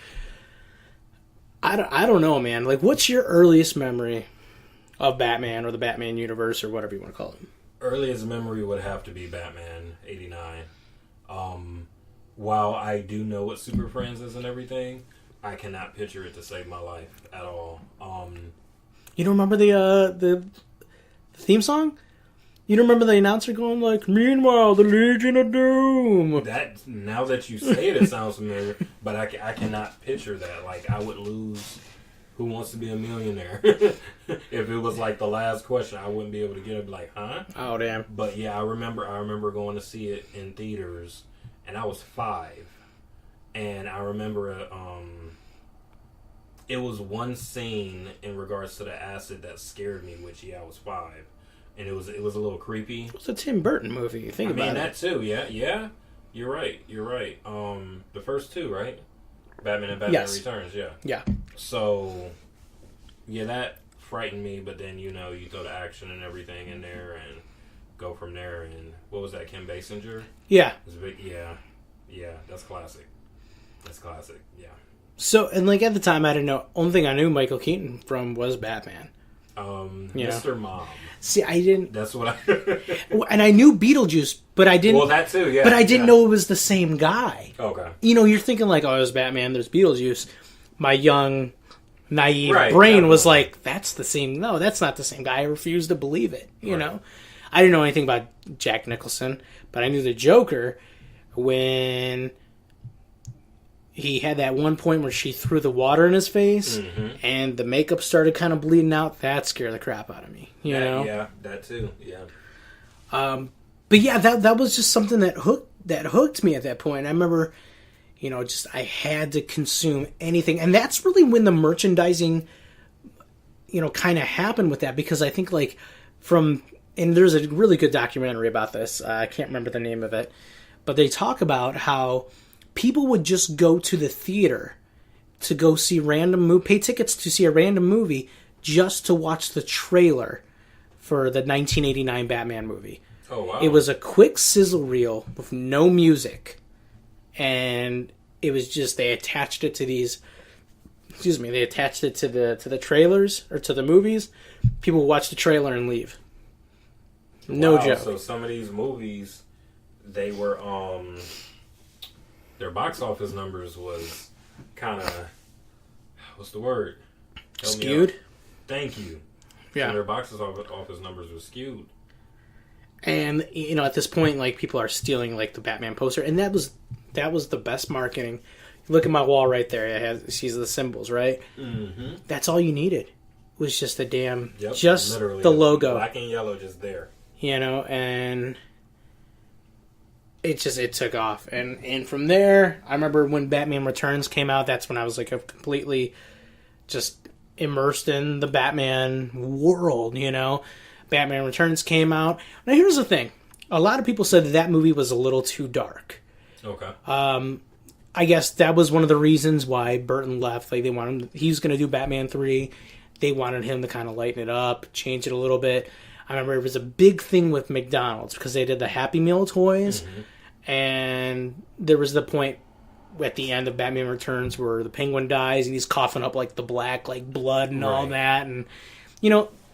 I don't know, man. Like, what's your earliest memory of Batman or the Batman universe or whatever you want to call it? Earliest memory would have to be Batman 89. While I do know what Super Friends is and everything, I cannot picture it to save my life at all. You don't remember the theme song? You don't remember the announcer going like, "Meanwhile, the Legion of Doom"? That, now that you say it, it sounds familiar, but I cannot picture that. Like, I would lose Who Wants to Be a Millionaire. If it was like the last question, I wouldn't be able to get it. Like, huh? Oh, damn. But yeah, I remember going to see it in theaters, and I was 5, and I remember it was one scene in regards to the acid that scared me, which, yeah, I was 5. And it was a little creepy. It's a Tim Burton movie. Think about it. I mean, that too, yeah. You're right. The first 2, right? Batman and Batman Returns, yeah. Yeah. So, yeah, that frightened me, but then, you throw the action and everything in there and go from there. And what was that, Kim Basinger? Yeah. Yeah, that's classic. Yeah. So, and like at the time, I didn't know. Only thing I knew Michael Keaton from was Batman. Mr. Mom. See, I didn't. That's what I. And I knew Beetlejuice, but I didn't. Well, that too, yeah. But I didn't know it was the same guy. Okay. You're thinking like, oh, there's Batman, there's Beetlejuice. My young, naive brain definitely was like, that's the same. No, that's not the same guy. I refused to believe it. You know, I didn't know anything about Jack Nicholson, but I knew the Joker when he had that one point where she threw the water in his face, and the makeup started kind of bleeding out. That scared the crap out of me. You know? Yeah, that too. Yeah. But yeah, that was just something that hooked me at that point. I remember, just I had to consume anything, and that's really when the merchandising, kind of happened with that, because I think and there's a really good documentary about this. I can't remember the name of it, but they talk about how people would just go to the theater to go see pay tickets to see a random movie just to watch the trailer for the 1989 Batman movie. Oh, wow. It was a quick sizzle reel with no music, and it was just, they attached it to these, they attached it to the trailers, or to the movies. People would watch the trailer and leave. No joke. So some of these movies, they were, their box office numbers was kind of, what's the word? Skewed? Thank you. Yeah. So their box office numbers were skewed. And, at this point, people are stealing, the Batman poster. And that was the best marketing. Look at my wall right there. It has, sees the symbols, right? Mm-hmm. That's all you needed. Was just the just the logo. Black and yellow just there. And it took off. And from there, I remember when Batman Returns came out, that's when I was, completely just immersed in the Batman world, Batman Returns came out. Now, here's the thing. A lot of people said that movie was a little too dark. Okay. I guess that was one of the reasons why Burton left. They wanted him, he was going to do Batman 3. They wanted him to kind of lighten it up, change it a little bit. I remember it was a big thing with McDonald's because they did the Happy Meal toys. Mm-hmm. And there was the point at the end of Batman Returns where the Penguin dies and he's coughing up the black blood and all that. And,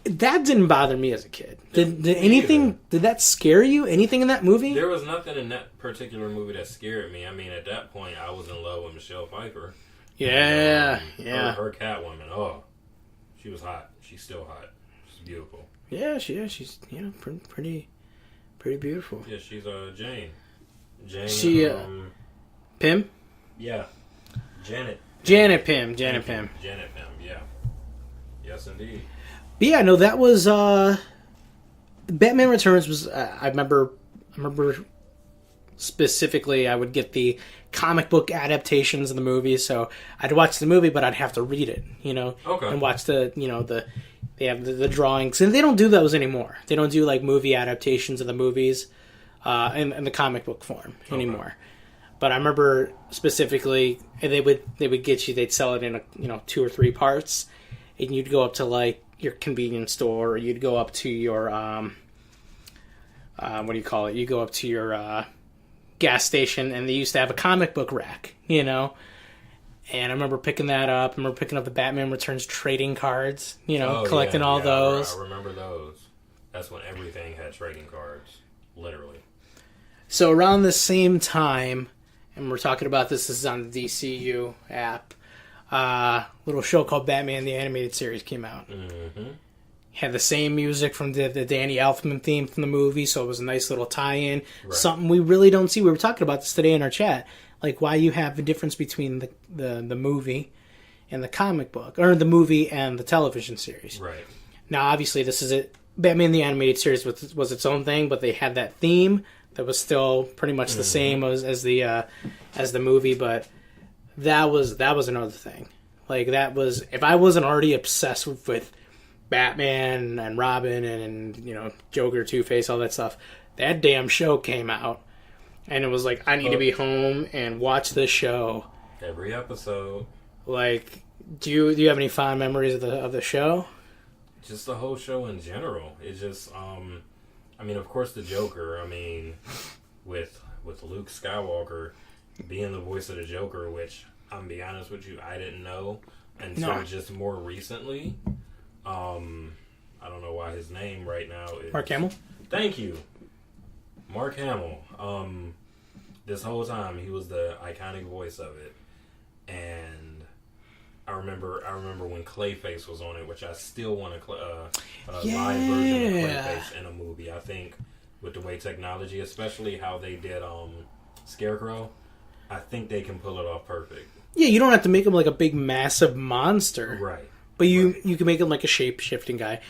that didn't bother me as a kid. Did anything? Did that scare you? Anything in that movie? There was nothing in that particular movie that scared me. I mean, at that point, I was in love with Michelle Pfeiffer. Yeah, and, her Catwoman. Oh, she was hot. She's still hot. She's beautiful. Yeah, she's pretty beautiful. Yeah, she's Jane. She Pym. Yeah, Janet. Janet Pym. Janet Pym. Yeah. Yes, indeed. But yeah, no, that was Batman Returns was. I remember specifically. I would get the comic book adaptations of the movies, so I'd watch the movie, but I'd have to read it, Okay. and watch they have the drawings, and they don't do those anymore. They don't do movie adaptations of the movies in the comic book form anymore. But I remember specifically, they would get you. They'd sell it in 2 or 3 parts, and you'd go up to your convenience store, or you'd go up to your what do you call it? You go up to your gas station, and they used to have a comic book rack, And I remember picking that up. I remember picking up the Batman Returns trading cards, collecting all those. I remember those. That's when everything had trading cards, literally. So around the same time, and we're talking about this is on the DCU app, little show called Batman the Animated Series came out. Mm-hmm. Had the same music from the Danny Elfman theme from the movie, so it was a nice little tie-in. Right. Something we really don't see. We were talking about this today in our chat, why you have the difference between the movie and the comic book, or the movie and the television series. Right. Now, obviously, this is it. Batman the Animated Series was its own thing, but they had that theme that was still pretty much the same as the movie, but that was another thing. That was, if I wasn't already obsessed with Batman and Robin and Joker, Two-Face, all that stuff, that damn show came out, and it was I need to be home and watch this show every episode. Do you have any fond memories of the show? Just the whole show in general. It's just of course the Joker. With Luke Skywalker being the voice of the Joker, which I'm gonna be honest with you, I didn't know until just more recently. I don't know why his name right now is Mark Hamill. Thank you, Mark Hamill. This whole time he was the iconic voice of it, and I remember when Clayface was on it, which I still want a live version of Clayface in a movie. I think with the way technology, especially how they did Scarecrow, I think they can pull it off perfect. Yeah, you don't have to make him like a big, massive monster. Right. But you can make him like a shape-shifting guy.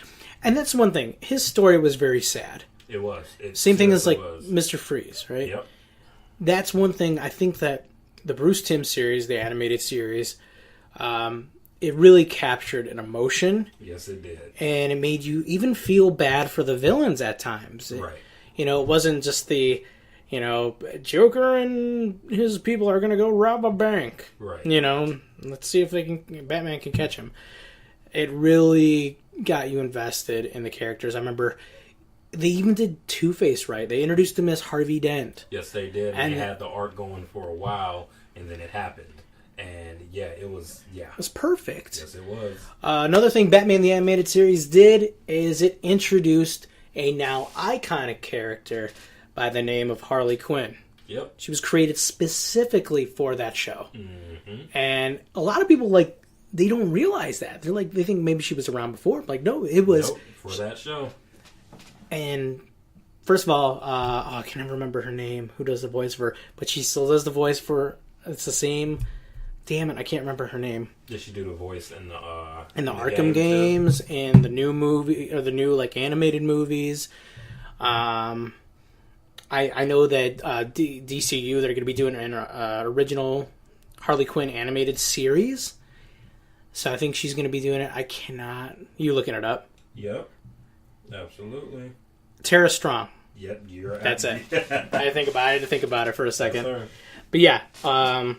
And that's one thing. His story was very sad. It was. Same thing as like Mr. Freeze, right? Yep. That's one thing I think that the Bruce Timm series, the animated series, it really captured an emotion. Yes, it did. And it made you even feel bad for the villains at times. Right. It wasn't just the, Joker and his people are going to go rob a bank. Right. Let's see if Batman can catch him. It really got you invested in the characters. I remember they even did Two-Face right. They introduced him as Harvey Dent. Yes, they did. And they had the arc going for a while, and then it happened. And yeah, it was perfect. Yes, it was. Another thing Batman the Animated Series did is it introduced a now iconic character by the name of Harley Quinn. Yep. She was created specifically for that show. Mm-hmm. And a lot of people, they don't realize that. They think maybe she was around before. No, it was... Nope, for that show. And first of all, I can't remember her name, who does the voice for her, but she still does the voice for... It's the same... Damn it, I can't remember her name. Did she do the voice in the Arkham games and the new movie, or the new animated movies? I know that DCU, they're going to be doing an original Harley Quinn animated series. So I think she's going to be doing it. I cannot... You looking it up? Yep. Absolutely. Tara Strong. Yep, you're... That's it. I had to think about it for a second. Yes, but yeah, I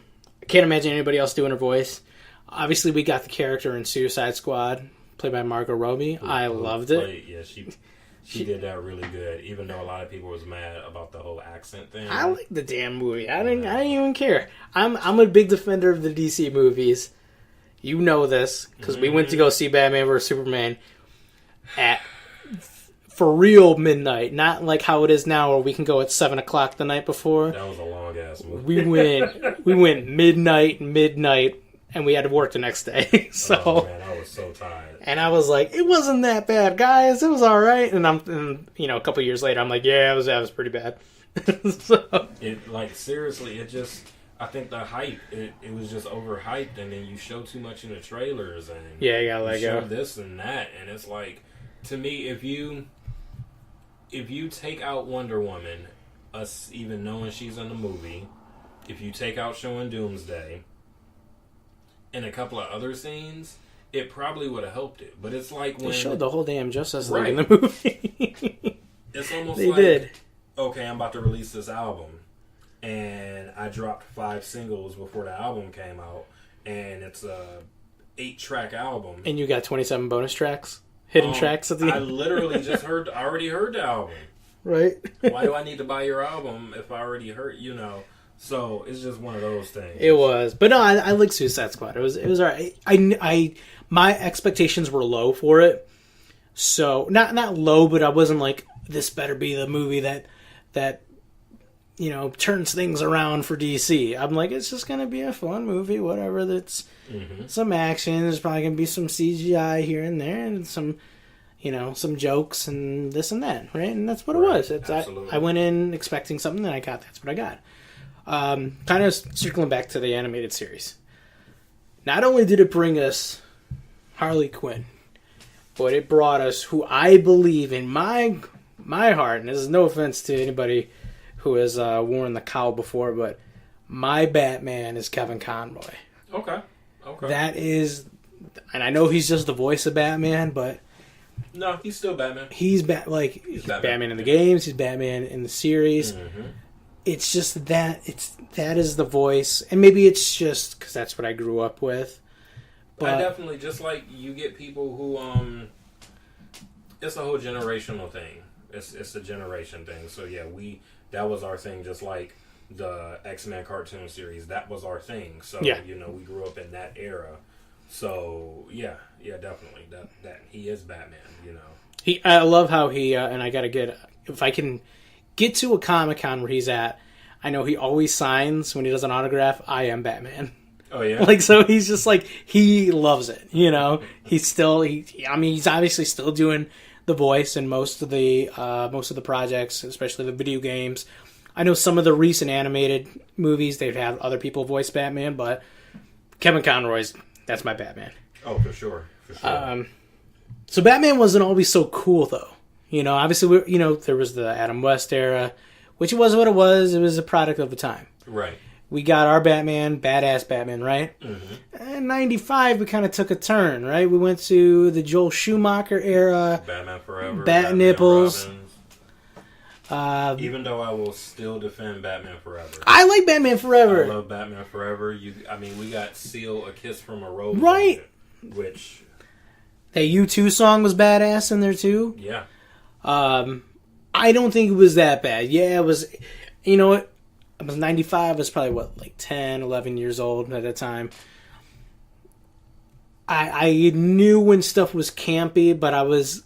can't imagine anybody else doing her voice. Obviously, we got the character in Suicide Squad, played by Margot Robbie. I loved it. Yeah, she did that really good, even though a lot of people was mad about the whole accent thing. I like the damn movie. I didn't even care. I'm a big defender of the DC movies. You know this, because we went to go see Batman vs. Superman at, for real, midnight. Not like how it is now, where we can go at 7 o'clock the night before. That was a long-ass movie. We went midnight, and we had to work the next day. So, oh, man, I was so tired. And I was like, it wasn't that bad, guys. It was all right. And a couple years later, I'm like, yeah, that was pretty bad. So. Seriously, it just... I think the hype, it was just overhyped, and then you show too much in the trailers, and yeah, you gotta let go. Show this and that, and it's like, to me, if you take out Wonder Woman, us even knowing she's in the movie, if you take out showing Doomsday, and a couple of other scenes, it probably would have helped it. But it's like when they showed the whole damn Justice League in the movie. It's almost they did. Okay, I'm about to release this album. And I dropped 5 singles before the album came out, and it's a 8-track album. And you got 27 bonus tracks, hidden tracks at the end. I literally just already heard the album. Right. Why do I need to buy your album if I already heard? So it's just one of those things. It was, but no, I like Suicide Squad. It was alright. My expectations were low for it, so not low, but I wasn't like, this better be the movie that turns things around for DC. I'm like, it's just going to be a fun movie, whatever. That's some action. There's probably going to be some CGI here and there and some jokes and this and that, right? And that's what it was. I went in expecting something, and that's what I got. Kind of circling back to the animated series. Not only did it bring us Harley Quinn, but it brought us who I believe in my heart, and this is no offense to anybody who has worn the cowl before, but my Batman is Kevin Conroy. Okay. That is, and I know he's just the voice of Batman, but no, he's still Batman. He's Batman in the games. He's Batman in the series. Mm-hmm. It's just that that is the voice, and maybe it's just because that's what I grew up with. But I definitely, just like you get people who it's a whole generational thing. It's a generation thing. So yeah, that was our thing, just like the X-Men cartoon series. That was our thing. So yeah. We grew up in that era. So yeah, definitely that he is Batman. I love how he and I gotta get, if I can get to a Comic-Con where he's at, I know he always signs when he does an autograph, I am Batman. Oh yeah. So he's just he loves it. He's still he's obviously still doing the voice in most of the projects, especially the video games. I know some of the recent animated movies, they've had other people voice Batman, but Kevin Conroy's, that's my Batman. Oh, for sure. For sure. So Batman wasn't always so cool, though. You know, obviously, there was the Adam West era, which was what it was. It was a product of the time. Right. We got our Batman, badass Batman, right? Mm-hmm. In 95, we kind of took a turn, right? We went to the Joel Schumacher era. Batman Forever. Bat Nipples. Even though I will still defend Batman Forever. I like Batman Forever. I love Batman Forever. We got Seal, A Kiss from a Rose. Right. Which... That U2 song was badass in there, too. Yeah. I don't think it was that bad. Yeah, it was... You know what? I was 95. I was probably, 10, 11 years old at the time. I knew when stuff was campy, but I was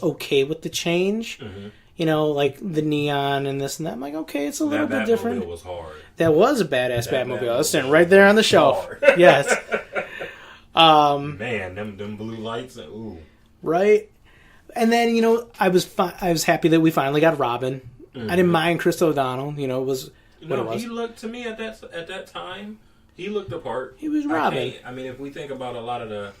okay with the change. Mm-hmm. You know, like the neon and this and that. I'm like, okay, it's a little bit different. That Batmobile was hard. That was a badass Batmobile. I was sitting right there on the shelf. Yes. Man, them blue lights. Ooh. Right. And then, I was happy that we finally got Robin. Mm-hmm. I didn't mind Chris O'Donnell. It was what it was. He looked, to me, at that time, he looked the part. He was Robin. If we think about a lot of the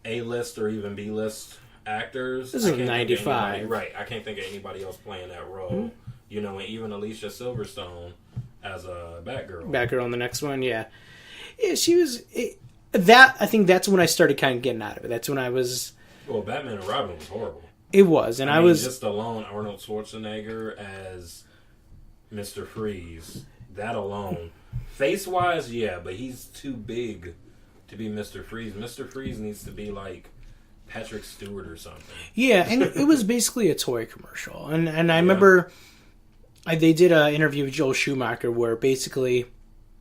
A-list or even B-list actors. This is 95. Right. I can't think of anybody else playing that role. Mm-hmm. And even Alicia Silverstone as a Batgirl. Batgirl in the next one, yeah. Yeah, she was... I think that's when I started kind of getting out of it. That's when I was... Well, Batman and Robin was horrible. It was, and I was... Just alone, Arnold Schwarzenegger as Mr. Freeze. That alone. Face-wise, yeah, but he's too big to be Mr. Freeze. Mr. Freeze needs to be like Patrick Stewart or something. Yeah, and it was basically a toy commercial. And I remember they did an interview with Joel Schumacher where basically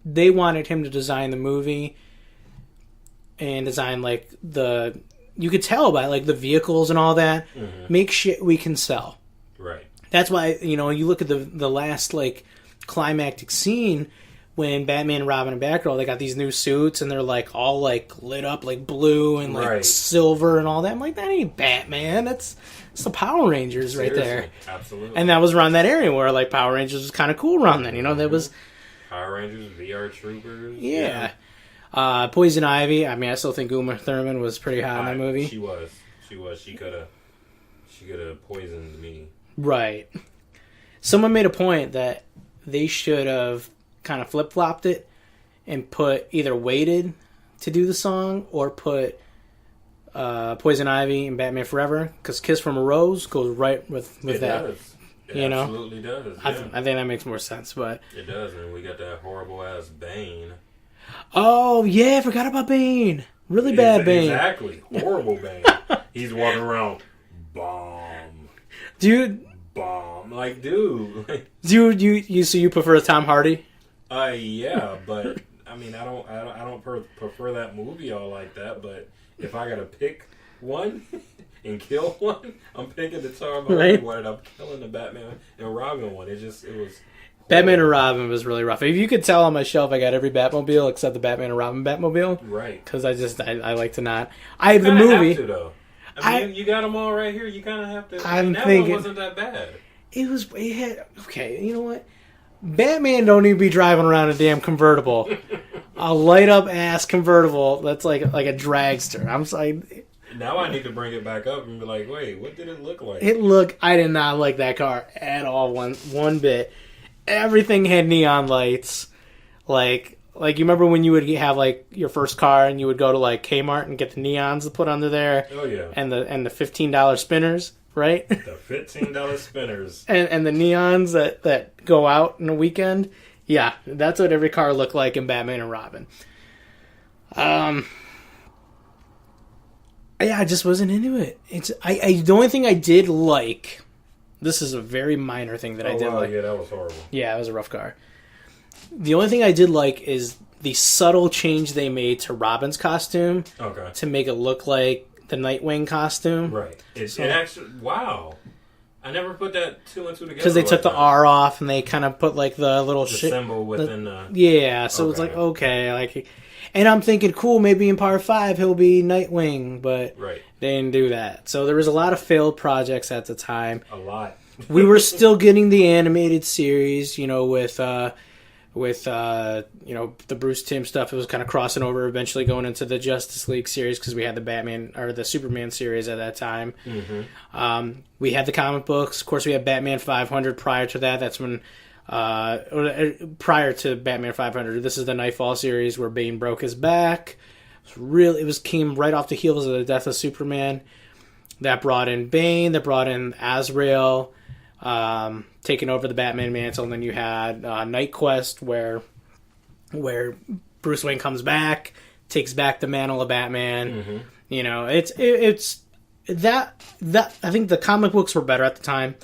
they wanted him to design the movie and design you could tell by the vehicles and all that, make shit we can sell. Right. That's why, you look at the last climactic scene when Batman, Robin, and Batgirl, they got these new suits and they're all lit up blue and silver and all that. I'm like, that ain't Batman. That's the Power Rangers. Seriously, right there. Absolutely. And that was around that area where Power Rangers was kind of cool around then. That was Power Rangers, VR Troopers. Yeah. Poison Ivy. I still think Uma Thurman was pretty hot in that movie. She was. She could have poisoned me. Right. Someone made a point that they should have kind of flip-flopped it and either waited to do the song or put Poison Ivy and Batman Forever, because Kiss from a Rose goes right with that. Does. It absolutely does. Yeah. I think that makes more sense, but... It does, and we got that horrible-ass Bane. Oh, yeah, I forgot about Bane. Really bad Bane. Exactly. Horrible Bane. He's walking around, bomb. Dude. Bomb. Dude. Dude, you prefer Tom Hardy? Yeah, but, I don't prefer that movie all like that, but if I gotta pick one and kill one, I'm picking the Tom Hardy one, and I'm killing the Batman and Robin one. It was... Batman and Robin was really rough. If you could tell on my shelf, I got every Batmobile except the Batman and Robin Batmobile. Right. Because I like to not. I have the movie. Have to, though. You got them all right here. You kind of have to. That one wasn't that bad. It had, okay, you know what? Batman don't even be driving around a damn convertible. A light up ass convertible that's like a dragster. I'm sorry. Now I need to bring it back up and be like, wait, what did it look like? I did not like that car at all, one bit. Everything had neon lights. Like you remember when you would have your first car and you would go to Kmart and get the neons to put under there? Oh yeah. And the $15 spinners, right? The $15 spinners. and the neons that go out in a weekend. Yeah, that's what every car looked like in Batman and Robin. Yeah, I just wasn't into it. The only thing I did like. This is a very minor thing that I did like. Yeah, that was horrible. Yeah, it was a rough car. The only thing I did like is the subtle change they made to Robin's costume to make it look like the Nightwing costume. Right. It actually... Wow. I never put that two and two together. Because they took the R off and they kind of put the little symbol within the... Yeah, so it's okay. And I'm thinking, cool, maybe in Part 5 he'll be Nightwing, but they didn't do that. So there was a lot of failed projects at the time. A lot. we were still getting the animated series, with the Bruce Timm stuff. It was kind of crossing over, eventually going into the Justice League series because we had the Batman or the Superman series at that time. Mm-hmm. We had the comic books. Of course, we had Batman 500 prior to that. That's when, prior to Batman 500, this is the Nightfall series where Bane broke his back. Came right off the heels of the death of Superman. That brought in Bane. That brought in Azrael. Taking over the Batman mantle, and then you had Night Quest, where Bruce Wayne comes back, takes back the mantle of Batman. Mm-hmm. It's that I think the comic books were better at the time.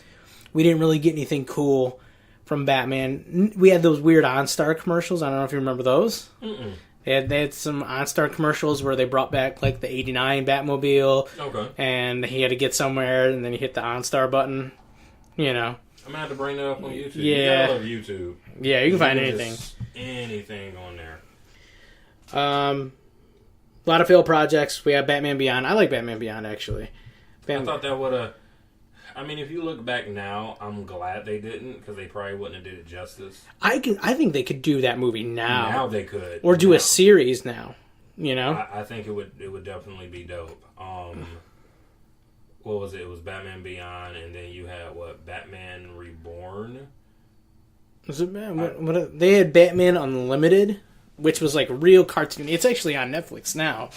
We didn't really get anything cool from Batman. We had those weird OnStar commercials. I don't know if you remember those. Mm-mm. They had some OnStar commercials where they brought back like the '89 Batmobile. Okay. And he had to get somewhere, and then he hit the OnStar button. I'm gonna have to bring that up on YouTube. Yeah, I love YouTube. Yeah, you can find anything. Anything on there. A lot of failed projects. We have Batman Beyond. I like Batman Beyond actually. I thought that would have. I mean, if you look back now, I'm glad they didn't because they probably wouldn't have did it justice. I think they could do that movie now. Now they could, or do a series now. I think it would definitely be dope. What was it? It was Batman Beyond, and then you had Batman Reborn. Was it what they had Batman Unlimited, which was like real cartoon. It's actually on Netflix now.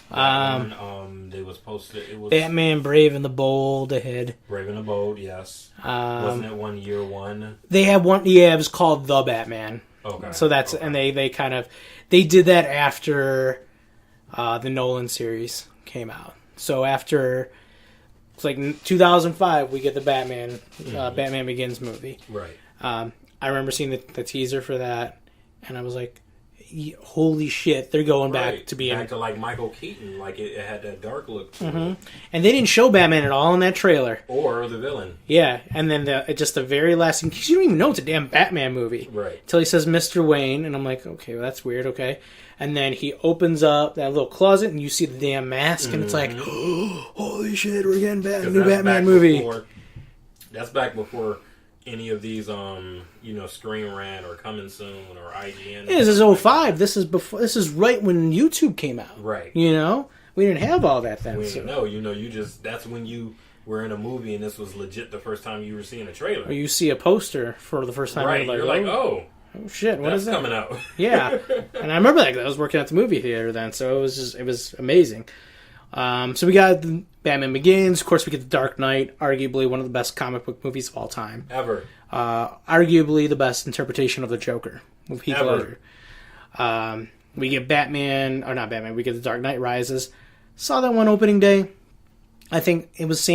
They was posted. It was Batman Brave and the Bold. They had Brave and the Bold. Yes. Wasn't it year one? They had one. Yeah, it was called The Batman. Okay. So that's and they did that after the Nolan series came out. So after. It's like 2005, we get the Batman Begins movie. Right. I remember seeing the teaser for that, and I was like, holy shit, they're going back to being... Back to like Michael Keaton, like it had that dark look to mm-hmm. it. And they didn't show Batman at all in that trailer. Or the villain. Yeah, and then just the very last thing, because you don't even know it's a damn Batman movie. Right. Until he says Mr. Wayne, and I'm like, okay, well, that's weird, okay. And then he opens up that little closet, and you see the damn mask, and it's like, oh, holy shit, we're getting a new Batman movie. That's back before any of these, Screen Rant or Coming Soon or IGN. Yeah, this is 05. This is before. This is right when YouTube came out. Right. We didn't have all that then. That's when you were in a movie, and this was legit the first time you were seeing a trailer. Or you see a poster for the first time. Right. You're like, oh shit, what is that? Coming out. Yeah. And I remember that 'cause I was working at the movie theater then, so it was amazing. So we got Batman Begins. Of course, we get The Dark Knight, arguably one of the best comic book movies of all time. Ever. Arguably the best interpretation of the Joker with Heath Ledger. We get we get The Dark Knight Rises. Saw that one opening day. I think it was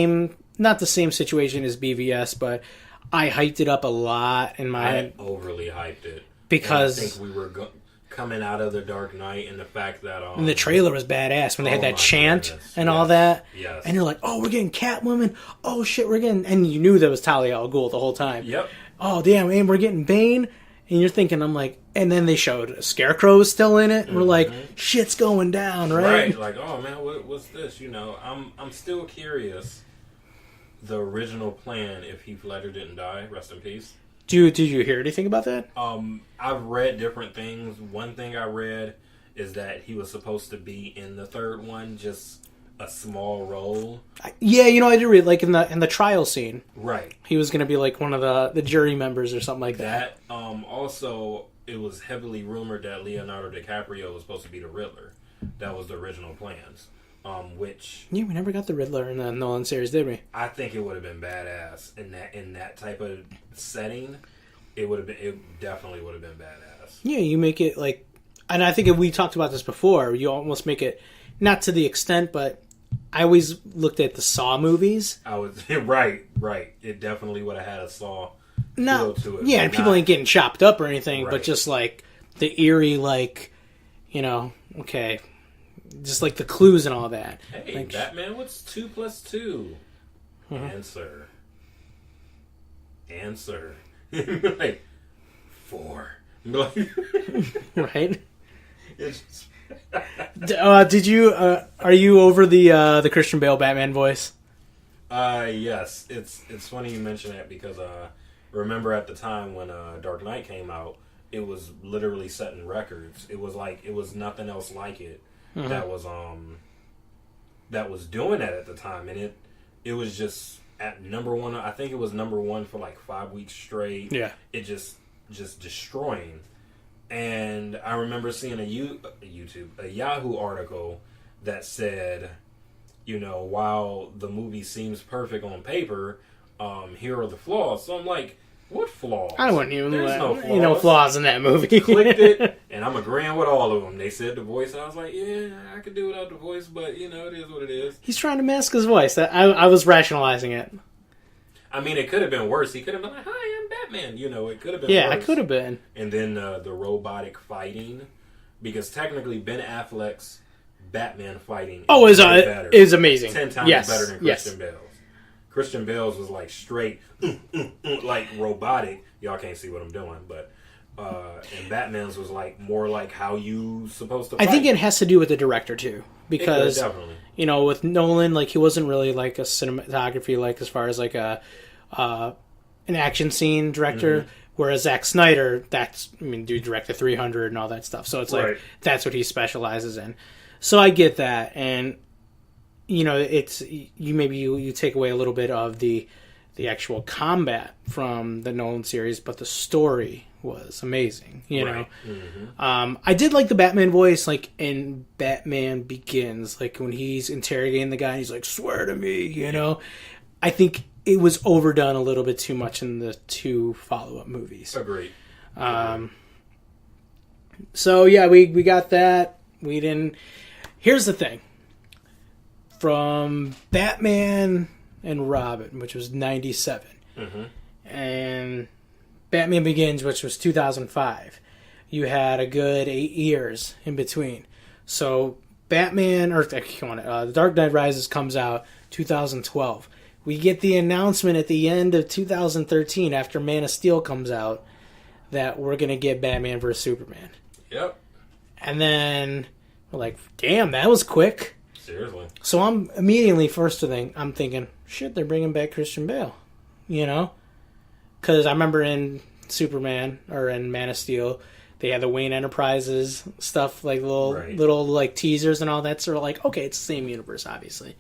not the same situation as BVS, but I hyped it up a lot in my head. I overly hyped it. Because I think we were coming out of The Dark Knight and the fact that... and the trailer was badass when they had that chant and all that. Yes. And you're like, oh, we're getting Catwoman. Oh, shit, we're getting... And you knew that was Talia al Ghul the whole time. Yep. Oh, damn, and we're getting Bane. And you're thinking, I'm like... And then they showed Scarecrow still in it. And we're like, shit's going down, right? Right. Like, oh, man, what's this? I'm still curious. The original plan, if Heath Ledger didn't die, rest in peace. Did you hear anything about that? I've read different things. One thing I read is that he was supposed to be in the third one, just a small role. Yeah, I did read like in the trial scene. Right. He was going to be like one of the jury members or something like that. Also, it was heavily rumored that Leonardo DiCaprio was supposed to be the Riddler. That was the original plans. Which we never got the Riddler in the Nolan series, did we? I think it would have been badass in that type of setting. It definitely would have been badass. Yeah, you make it like, and I think if we talked about this before, you almost make it not to the extent, but I always looked at the Saw movies. I was right. It definitely would have had a Saw feel to it. Yeah, and people ain't getting chopped up or anything, right. But just like the eerie, like okay. Just like the clues and all that. Hey, like, Batman, what's 2 + 2? Answer. Like 4. Right? Did you? Are you over the Christian Bale Batman voice? Yes. It's funny you mention that because remember at the time when Dark Knight came out, it was literally setting records. It was nothing else like it that was doing that at the time, and it was just at number one. I think it was number one for like 5 weeks straight. Yeah, it just destroying. And I remember seeing a Yahoo article that said, while the movie seems perfect on paper, here are the flaws. So I'm like, what flaws? I wouldn't even There's no flaws. Flaws in that movie. Clicked it, and I'm agreeing with all of them. They said the voice. I was like, yeah, I could do without the voice, but it is what it is. He's trying to mask his voice. I was rationalizing it. I mean, it could have been worse. He could have been like, "Hi, I'm Batman." It could have been. Yeah, worse. it could have been. And then the robotic fighting, because technically Ben Affleck's Batman fighting is amazing. 10 times better than Christian Bale's. Christian Bale's was like straight, like robotic. Y'all can't see what I'm doing, but and Batman's was like more like how you supposed to fight. I think it has to do with the director too, because definitely. With Nolan, like he wasn't really like a cinematography, like as far as like an action scene director. Whereas Zack Snyder, dude directed 300 and all that stuff. So it's like that's what he specializes in. So I get that, and it's you take away a little bit of the actual combat from the Nolan series, but the story was amazing. I did like the Batman voice, like in Batman Begins, like when he's interrogating the guy, and he's like, "Swear to me," I think it was overdone a little bit too much in the 2 follow-up movies. Agreed. So yeah, we got that. We didn't. Here's the thing. From Batman and Robin, which was 97, and Batman Begins, which was 2005, you had a good 8 years in between. So The Dark Knight Rises comes out 2012. We get the announcement at the end of 2013, after Man of Steel comes out, that we're going to get Batman vs. Superman. Yep. And then we're like, damn, that was quick. Seriously. So I'm immediately, I'm thinking, shit, they're bringing back Christian Bale. Because I remember in Superman, or in Man of Steel, they had the Wayne Enterprises stuff, like little like teasers and all that. So we're like, okay, it's the same universe, obviously.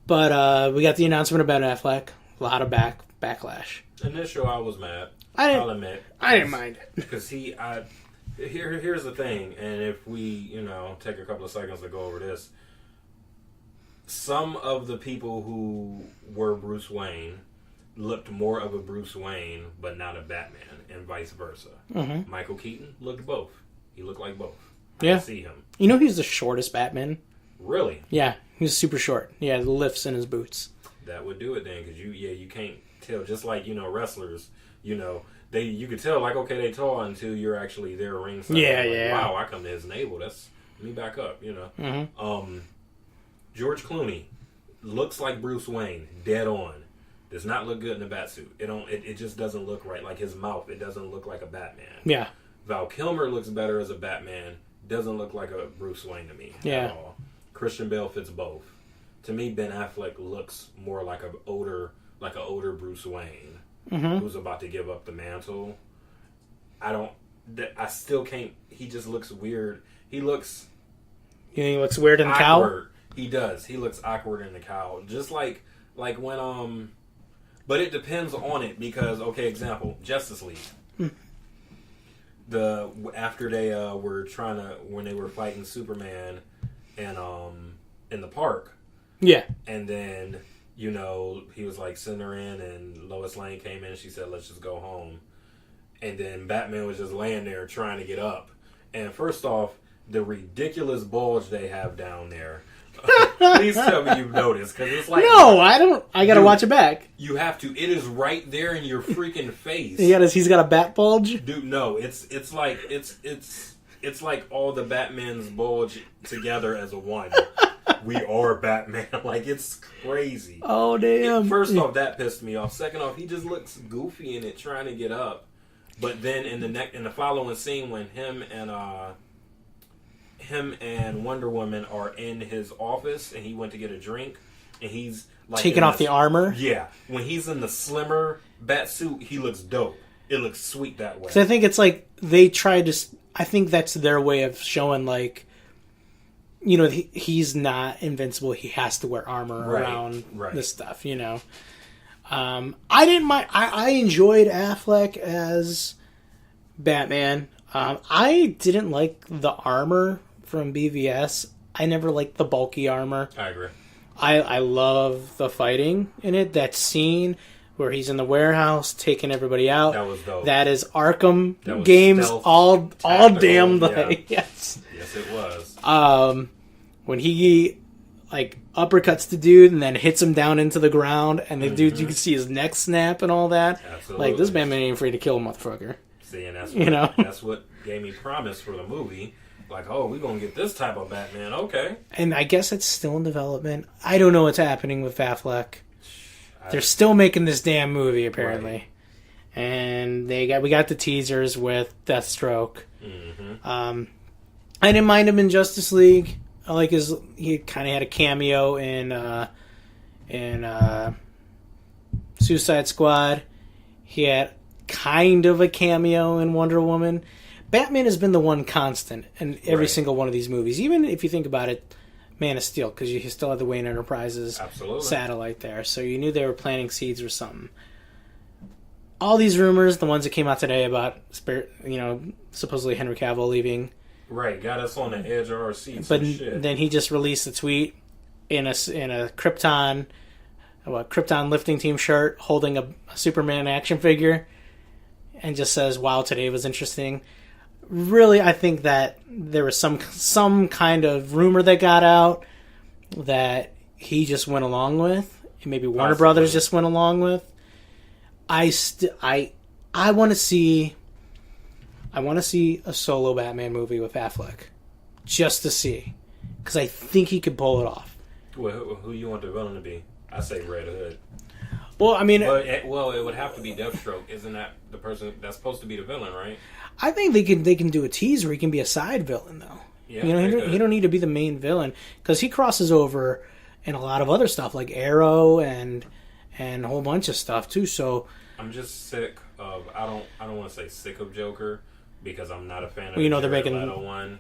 But we got the announcement of Ben Affleck. A lot of backlash. Initial, I was mad. I'll admit. I didn't mind it. Because here's the thing, and if we, take a couple of seconds to go over this. Some of the people who were Bruce Wayne looked more of a Bruce Wayne, but not a Batman, and vice versa. Mm-hmm. Michael Keaton looked both. He looked like both. I can see him. He's the shortest Batman. Really? Yeah, he's super short. He had lifts in his boots. That would do it then, because you can't tell. Just like wrestlers, you could tell like, okay, they tall until you're actually there ringside. Yeah. Wow, I come to his navel. Let me back up. Mm-hmm. George Clooney looks like Bruce Wayne, dead on. Does not look good in a bat suit. It just doesn't look right. Like his mouth, it doesn't look like a Batman. Yeah. Val Kilmer looks better as a Batman. Doesn't look like a Bruce Wayne to me at all. Christian Bale fits both. To me, Ben Affleck looks more like an older Bruce Wayne, who's about to give up the mantle. I still can't. He just looks weird. He looks. You think he looks weird in the cowl? He does. He looks awkward in the cowl, just like when But it depends on it because example, Justice League. After they when they were fighting Superman and in the park. Yeah. And then, he was like sending her in and Lois Lane came in and she said, let's just go home. And then Batman was just laying there trying to get up. And first off, the ridiculous bulge they have down there. Please tell me you've noticed, because it's like... No, I don't. I gotta watch it back. You have to. It is right there in your freaking face. He's got a bat bulge? Dude, no. It's like all the Batman's bulge together as a one. We are Batman. Like, it's crazy. Oh, damn. First off, that pissed me off. Second off, he just looks goofy in it trying to get up. But then in the following scene when him and Wonder Woman are in his office and he went to get a drink, and he's like taking off the armor. Yeah, when he's in the slimmer bat suit, he looks dope. It looks sweet that way. Because I think it's like they tried to. I think that's their way of showing like, you know, he's not invincible. He has to wear armor around this stuff. You know, I didn't mind. I enjoyed Affleck as Batman. I didn't like the armor from BVS. I never liked the bulky armor. I agree. I love the fighting in it. That scene where he's in the warehouse taking everybody out. That was dope. That is Arkham games all damn day. Yeah. Yes. Yes, it was. When he like uppercuts the dude and then hits him down into the ground, and the dude, you can see his neck snap and all that. Absolutely. Like, this Batman ain't afraid to kill a motherfucker. See, and that's what, that's what gave me promise for the movie. Like, oh, we're going to get this type of Batman. Okay. And I guess it's still in development. I don't know what's happening with Affleck. They're still making this damn movie, apparently. Right. And we got the teasers with Deathstroke. Mm-hmm. I didn't mind him in Justice League. I like he kind of had a cameo in Suicide Squad. He had kind of a cameo in Wonder Woman. Batman has been the one constant in every single one of these movies. Even if you think about it, Man of Steel, because you still had the Wayne Enterprises satellite there. So you knew they were planting seeds or something. All these rumors, the ones that came out today about, supposedly Henry Cavill leaving. Right, got us on the edge of our seats. But then he just released a tweet in a Krypton lifting team shirt holding a Superman action figure and just says, "Wow, today was interesting." Really, I think that there was some kind of rumor that got out that he just went along with, and maybe Warner Brothers just went along with. I want to see a solo Batman movie with Affleck, just to see, because I think he could pull it off. Well, who you want the villain to be? I say Red Hood. Well, I mean, it would have to be Deathstroke. Isn't that the person that's supposed to be the villain, right? I think they can do a tease where he can be a side villain, though. Yeah, he don't need to be the main villain, because he crosses over in a lot of other stuff like Arrow and a whole bunch of stuff too. So I'm just sick of I don't want to say sick of Joker, because I'm not a fan of the Jared Leto one.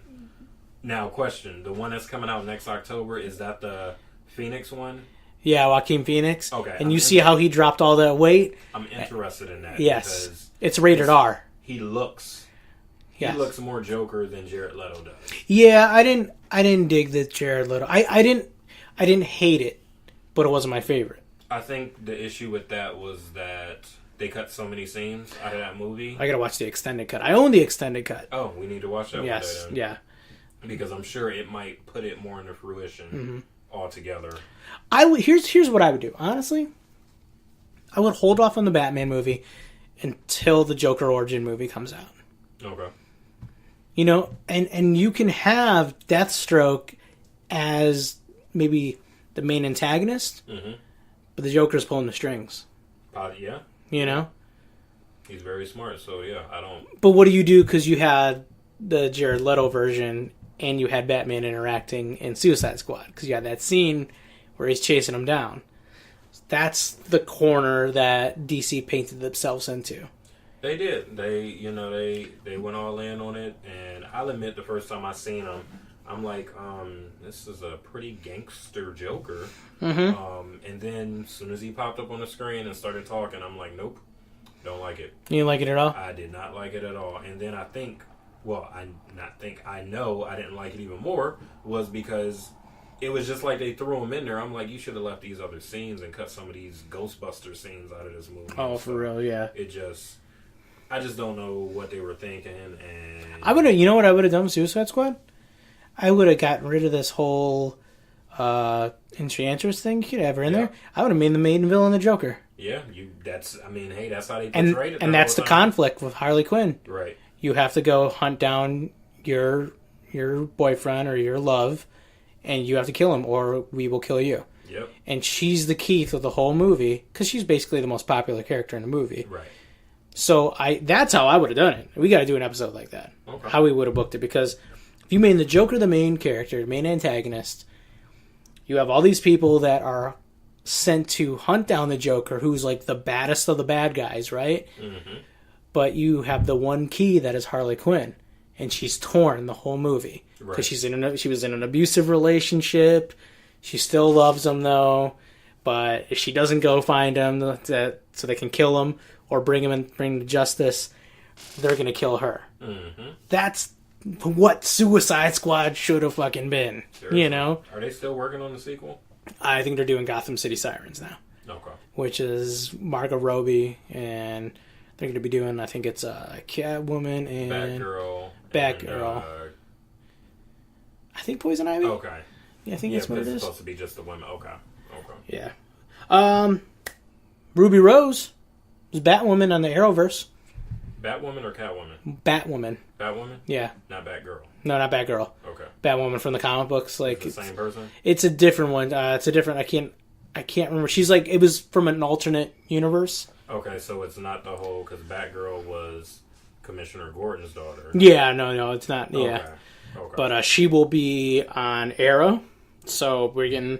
Now, question: the one that's coming out next October, is that the Phoenix one? Yeah, Joaquin Phoenix. Okay, and you see how he dropped all that weight. I'm interested in that. Yes, because it's rated R. He looks more Joker than Jared Leto does. Yeah, I didn't dig the Jared Leto. I didn't hate it, but it wasn't my favorite. I think the issue with that was that they cut so many scenes out of that movie. I gotta watch the extended cut. I own the extended cut. Oh, we need to watch that. Yes, one day then. Yeah. Because I'm sure it might put it more into fruition altogether. Here's what I would do. Honestly, I would hold off on the Batman movie until the Joker origin movie comes out. Okay. And you can have Deathstroke as maybe the main antagonist, but the Joker's pulling the strings. Yeah. He's very smart, so yeah, I don't... But what do you do, because you had the Jared Leto version and you had Batman interacting in Suicide Squad, because you had that scene where he's chasing him down. That's the corner that DC painted themselves into. They did. They went all in on it, and I'll admit the first time I seen him, I'm like, this is a pretty gangster Joker. And then as soon as he popped up on the screen and started talking, I'm like, nope, don't like it. You didn't like it at all? I did not like it at all. And then I know I didn't like it even more, was because it was just like they threw him in there. I'm like, you should have left these other scenes and cut some of these Ghostbuster scenes out of this movie. Oh, for real, yeah. I just don't know what they were thinking. And I would have, what I would have done with Suicide Squad? I would have gotten rid of this whole Enchantress thing you could have her in there. I would have made the main villain the Joker. Yeah, that's how they portrayed it. And that's the conflict with Harley Quinn. Right. You have to go hunt down your boyfriend or your love, and you have to kill him, or we will kill you. Yep. And she's the key to the whole movie, because she's basically the most popular character in the movie. Right. So that's how I would have done it. We got to do an episode like that. Okay. How we would have booked it, because if you made the Joker the main character, the main antagonist, you have all these people that are sent to hunt down the Joker, who's like the baddest of the bad guys, right? Mm-hmm. But you have the one key that is Harley Quinn, and she's torn the whole movie because she was in an abusive relationship. She still loves him though, but if she doesn't go find him so they can kill him or bring him to justice, they're gonna kill her. Mm-hmm. That's what Suicide Squad should have fucking been. Seriously. You know? Are they still working on the sequel? I think they're doing Gotham City Sirens now. Okay. Which is Margot Robbie, and they're going to be doing, I think it's Catwoman and Batgirl. I think Poison Ivy. Okay. Yeah, I think that's what it is. It's supposed to be just the women. Okay. Yeah. Ruby Rose was Batwoman on the Arrowverse. Batwoman or Catwoman? Batwoman. Batwoman? Yeah. Not Batgirl. No, not Batgirl. Okay. Batwoman from the comic books. Like it's the same person? It's a different one. It's a different. I can't remember. She's like, it was from an alternate universe. Okay, so it's not the whole, because Batgirl was Commissioner Gordon's daughter. Yeah, no, it's not. Yeah. Okay. But she will be on Arrow, so we're getting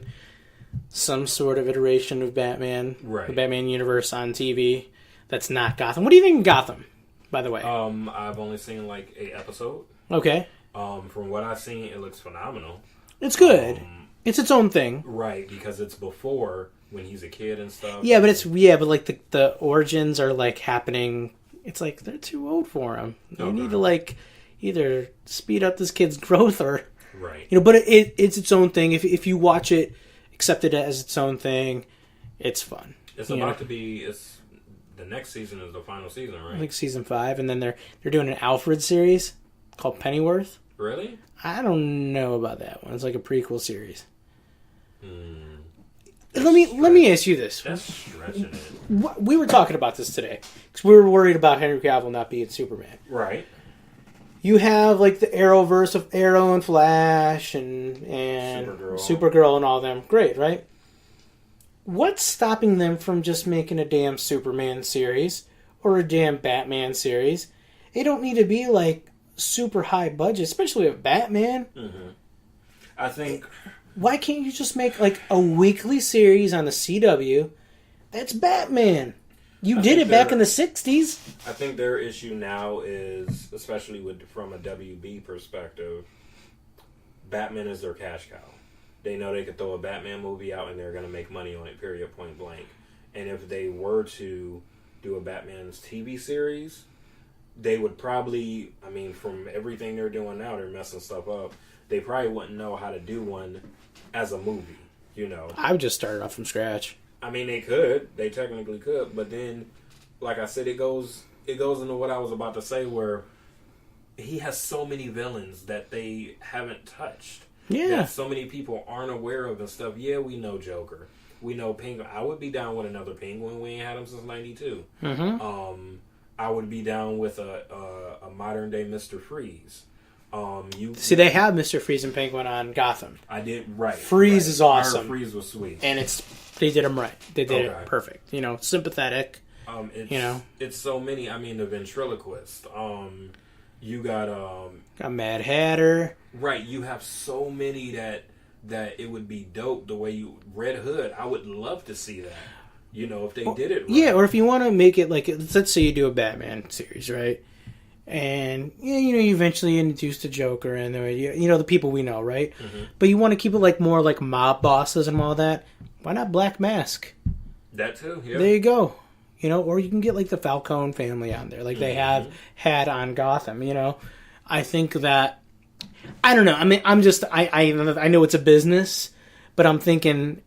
some sort of iteration of Batman, the Batman universe on TV. That's not Gotham. What do you think of Gotham, by the way? I've only seen like 8 episodes. Okay. From what I've seen, it looks phenomenal. It's good. It's its own thing. Right, because it's before when he's a kid and stuff. Yeah, but like the origins are like happening. It's like they're too old for him. You need to like either speed up this kid's growth or but it's its own thing. If you watch it, accept it as its own thing, it's fun. It's about to be. The next season is the final season, right? I think season 5, and then they're doing an Alfred series called Pennyworth. Really? I don't know about that one. It's like a prequel series. Let me ask you this. That's stretching it. We were talking about this today because we were worried about Henry Cavill not being Superman. Right. You have like the Arrowverse of Arrow and Flash and Supergirl and all them. Great, right? What's stopping them from just making a damn Superman series or a damn Batman series? They don't need to be like super high budget, especially with Batman. Mm-hmm. I think. Why can't you just make like a weekly series on the CW that's Batman? You did it back in the 60s. I think their issue now is, especially from a WB perspective, Batman is their cash cow. They know they could throw a Batman movie out and they're going to make money on it, period, point blank. And if they were to do a Batman's TV series, they would probably, from everything they're doing now, they're messing stuff up. They probably wouldn't know how to do one as a movie, I would just start it off from scratch. They could. They technically could. But then, like I said, it goes into what I was about to say, where he has so many villains that they haven't touched. Yeah. That so many people aren't aware of and stuff. Yeah, we know Joker. We know Penguin. I would be down with another Penguin. We ain't had him since '92. Mm-hmm. I would be down with a modern day Mr. Freeze. See, they have Mr. Freeze and Penguin on Gotham. I did right. Freeze is awesome. Freeze was sweet, and they did him right. They did it perfect. Sympathetic. It's so many. The ventriloquist. You got a Mad Hatter. Right, you have so many that it would be dope the way you Red Hood. I would love to see that. If they did it right. Yeah, or if you want to make it like, let's say you do a Batman series, right? And you eventually introduce the Joker and the people we know, right? Mm-hmm. But you want to keep it like more like mob bosses and all that. Why not Black Mask? That too. Yeah. There you go. Or you can get like the Falcone family on there, like they have had on Gotham. I think that I don't know. I know it's a business, but I'm thinking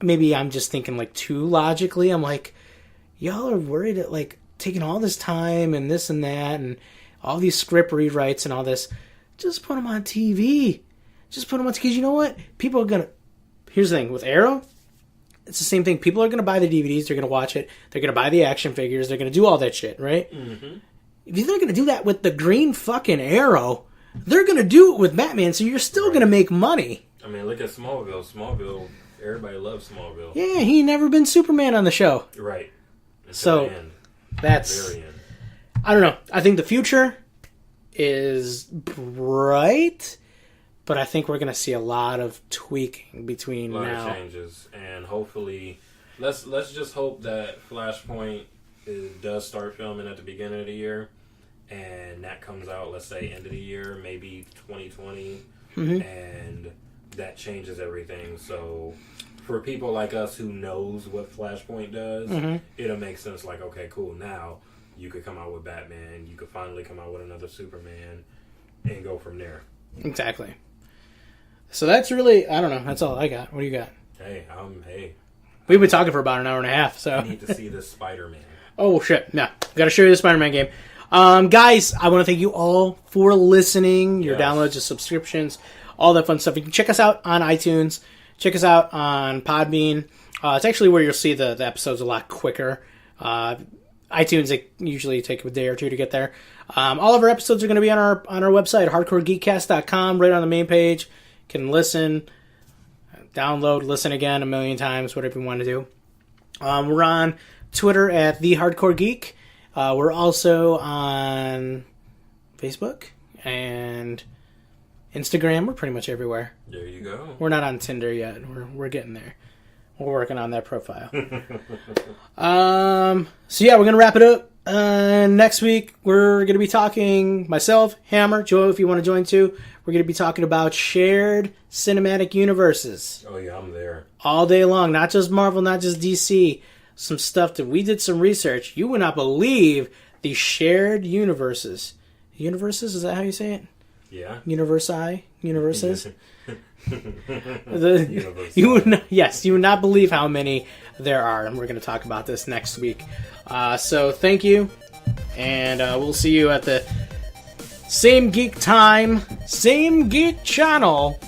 maybe I'm just thinking like too logically. I'm like, y'all are worried at like taking all this time and this and that and all these script rewrites and all this. Just put them on TV. Just put them on, because you know what? People are gonna. Here's the thing with Arrow. It's the same thing. People are going to buy the DVDs. They're going to watch it. They're going to buy the action figures. They're going to do all that shit, right? Mm-hmm. If they're going to do that with the green fucking Arrow, they're going to do it with Batman, so you're still going to make money. Look at Smallville. Smallville, everybody loves Smallville. Yeah, he ain't never been Superman on the show. Right. So, that's... I don't know. I think the future is bright, but I think we're going to see a lot of tweaking between a lot now. of changes, and hopefully, let's just hope that Flashpoint does start filming at the beginning of the year, and that comes out, let's say, end of the year, maybe 2020, and that changes everything. So for people like us who knows what Flashpoint does, it'll make sense. Like, okay, cool. Now you could come out with Batman. You could finally come out with another Superman, and go from there. Exactly. So that's really, I don't know. That's all I got. What do you got? Hey, We've been talking for about an hour and a half. So I need to see this Spider-Man. Oh shit! No, got to show you the Spider-Man game. Guys, I want to thank you all for listening. Your downloads, your subscriptions, all that fun stuff. You can check us out on iTunes. Check us out on Podbean. It's actually where you'll see the episodes a lot quicker. iTunes, it usually take a day or two to get there. All of our episodes are going to be on our website, hardcoregeekcast.com, right on the main page. You can listen, download, listen again a million times, whatever you want to do. We're on Twitter at The Hardcore Geek. We're also on Facebook and Instagram. We're pretty much everywhere. There you go. We're not on Tinder yet. We're getting there. We're working on that profile. So yeah, we're gonna wrap it up. Next week we're gonna be talking, myself, Hammer, Joe, if you want to join too. We're gonna be talking about shared cinematic universes. Oh yeah, I'm there. All day long. Not just Marvel, not just DC. Some stuff that we did some research. You would not believe the shared universes. Universes? Is that how you say it? Yeah. Universes? Universe. You would not believe how many there are, and we're going to talk about this next week. So thank you, and we'll see you at the same geek time, same geek channel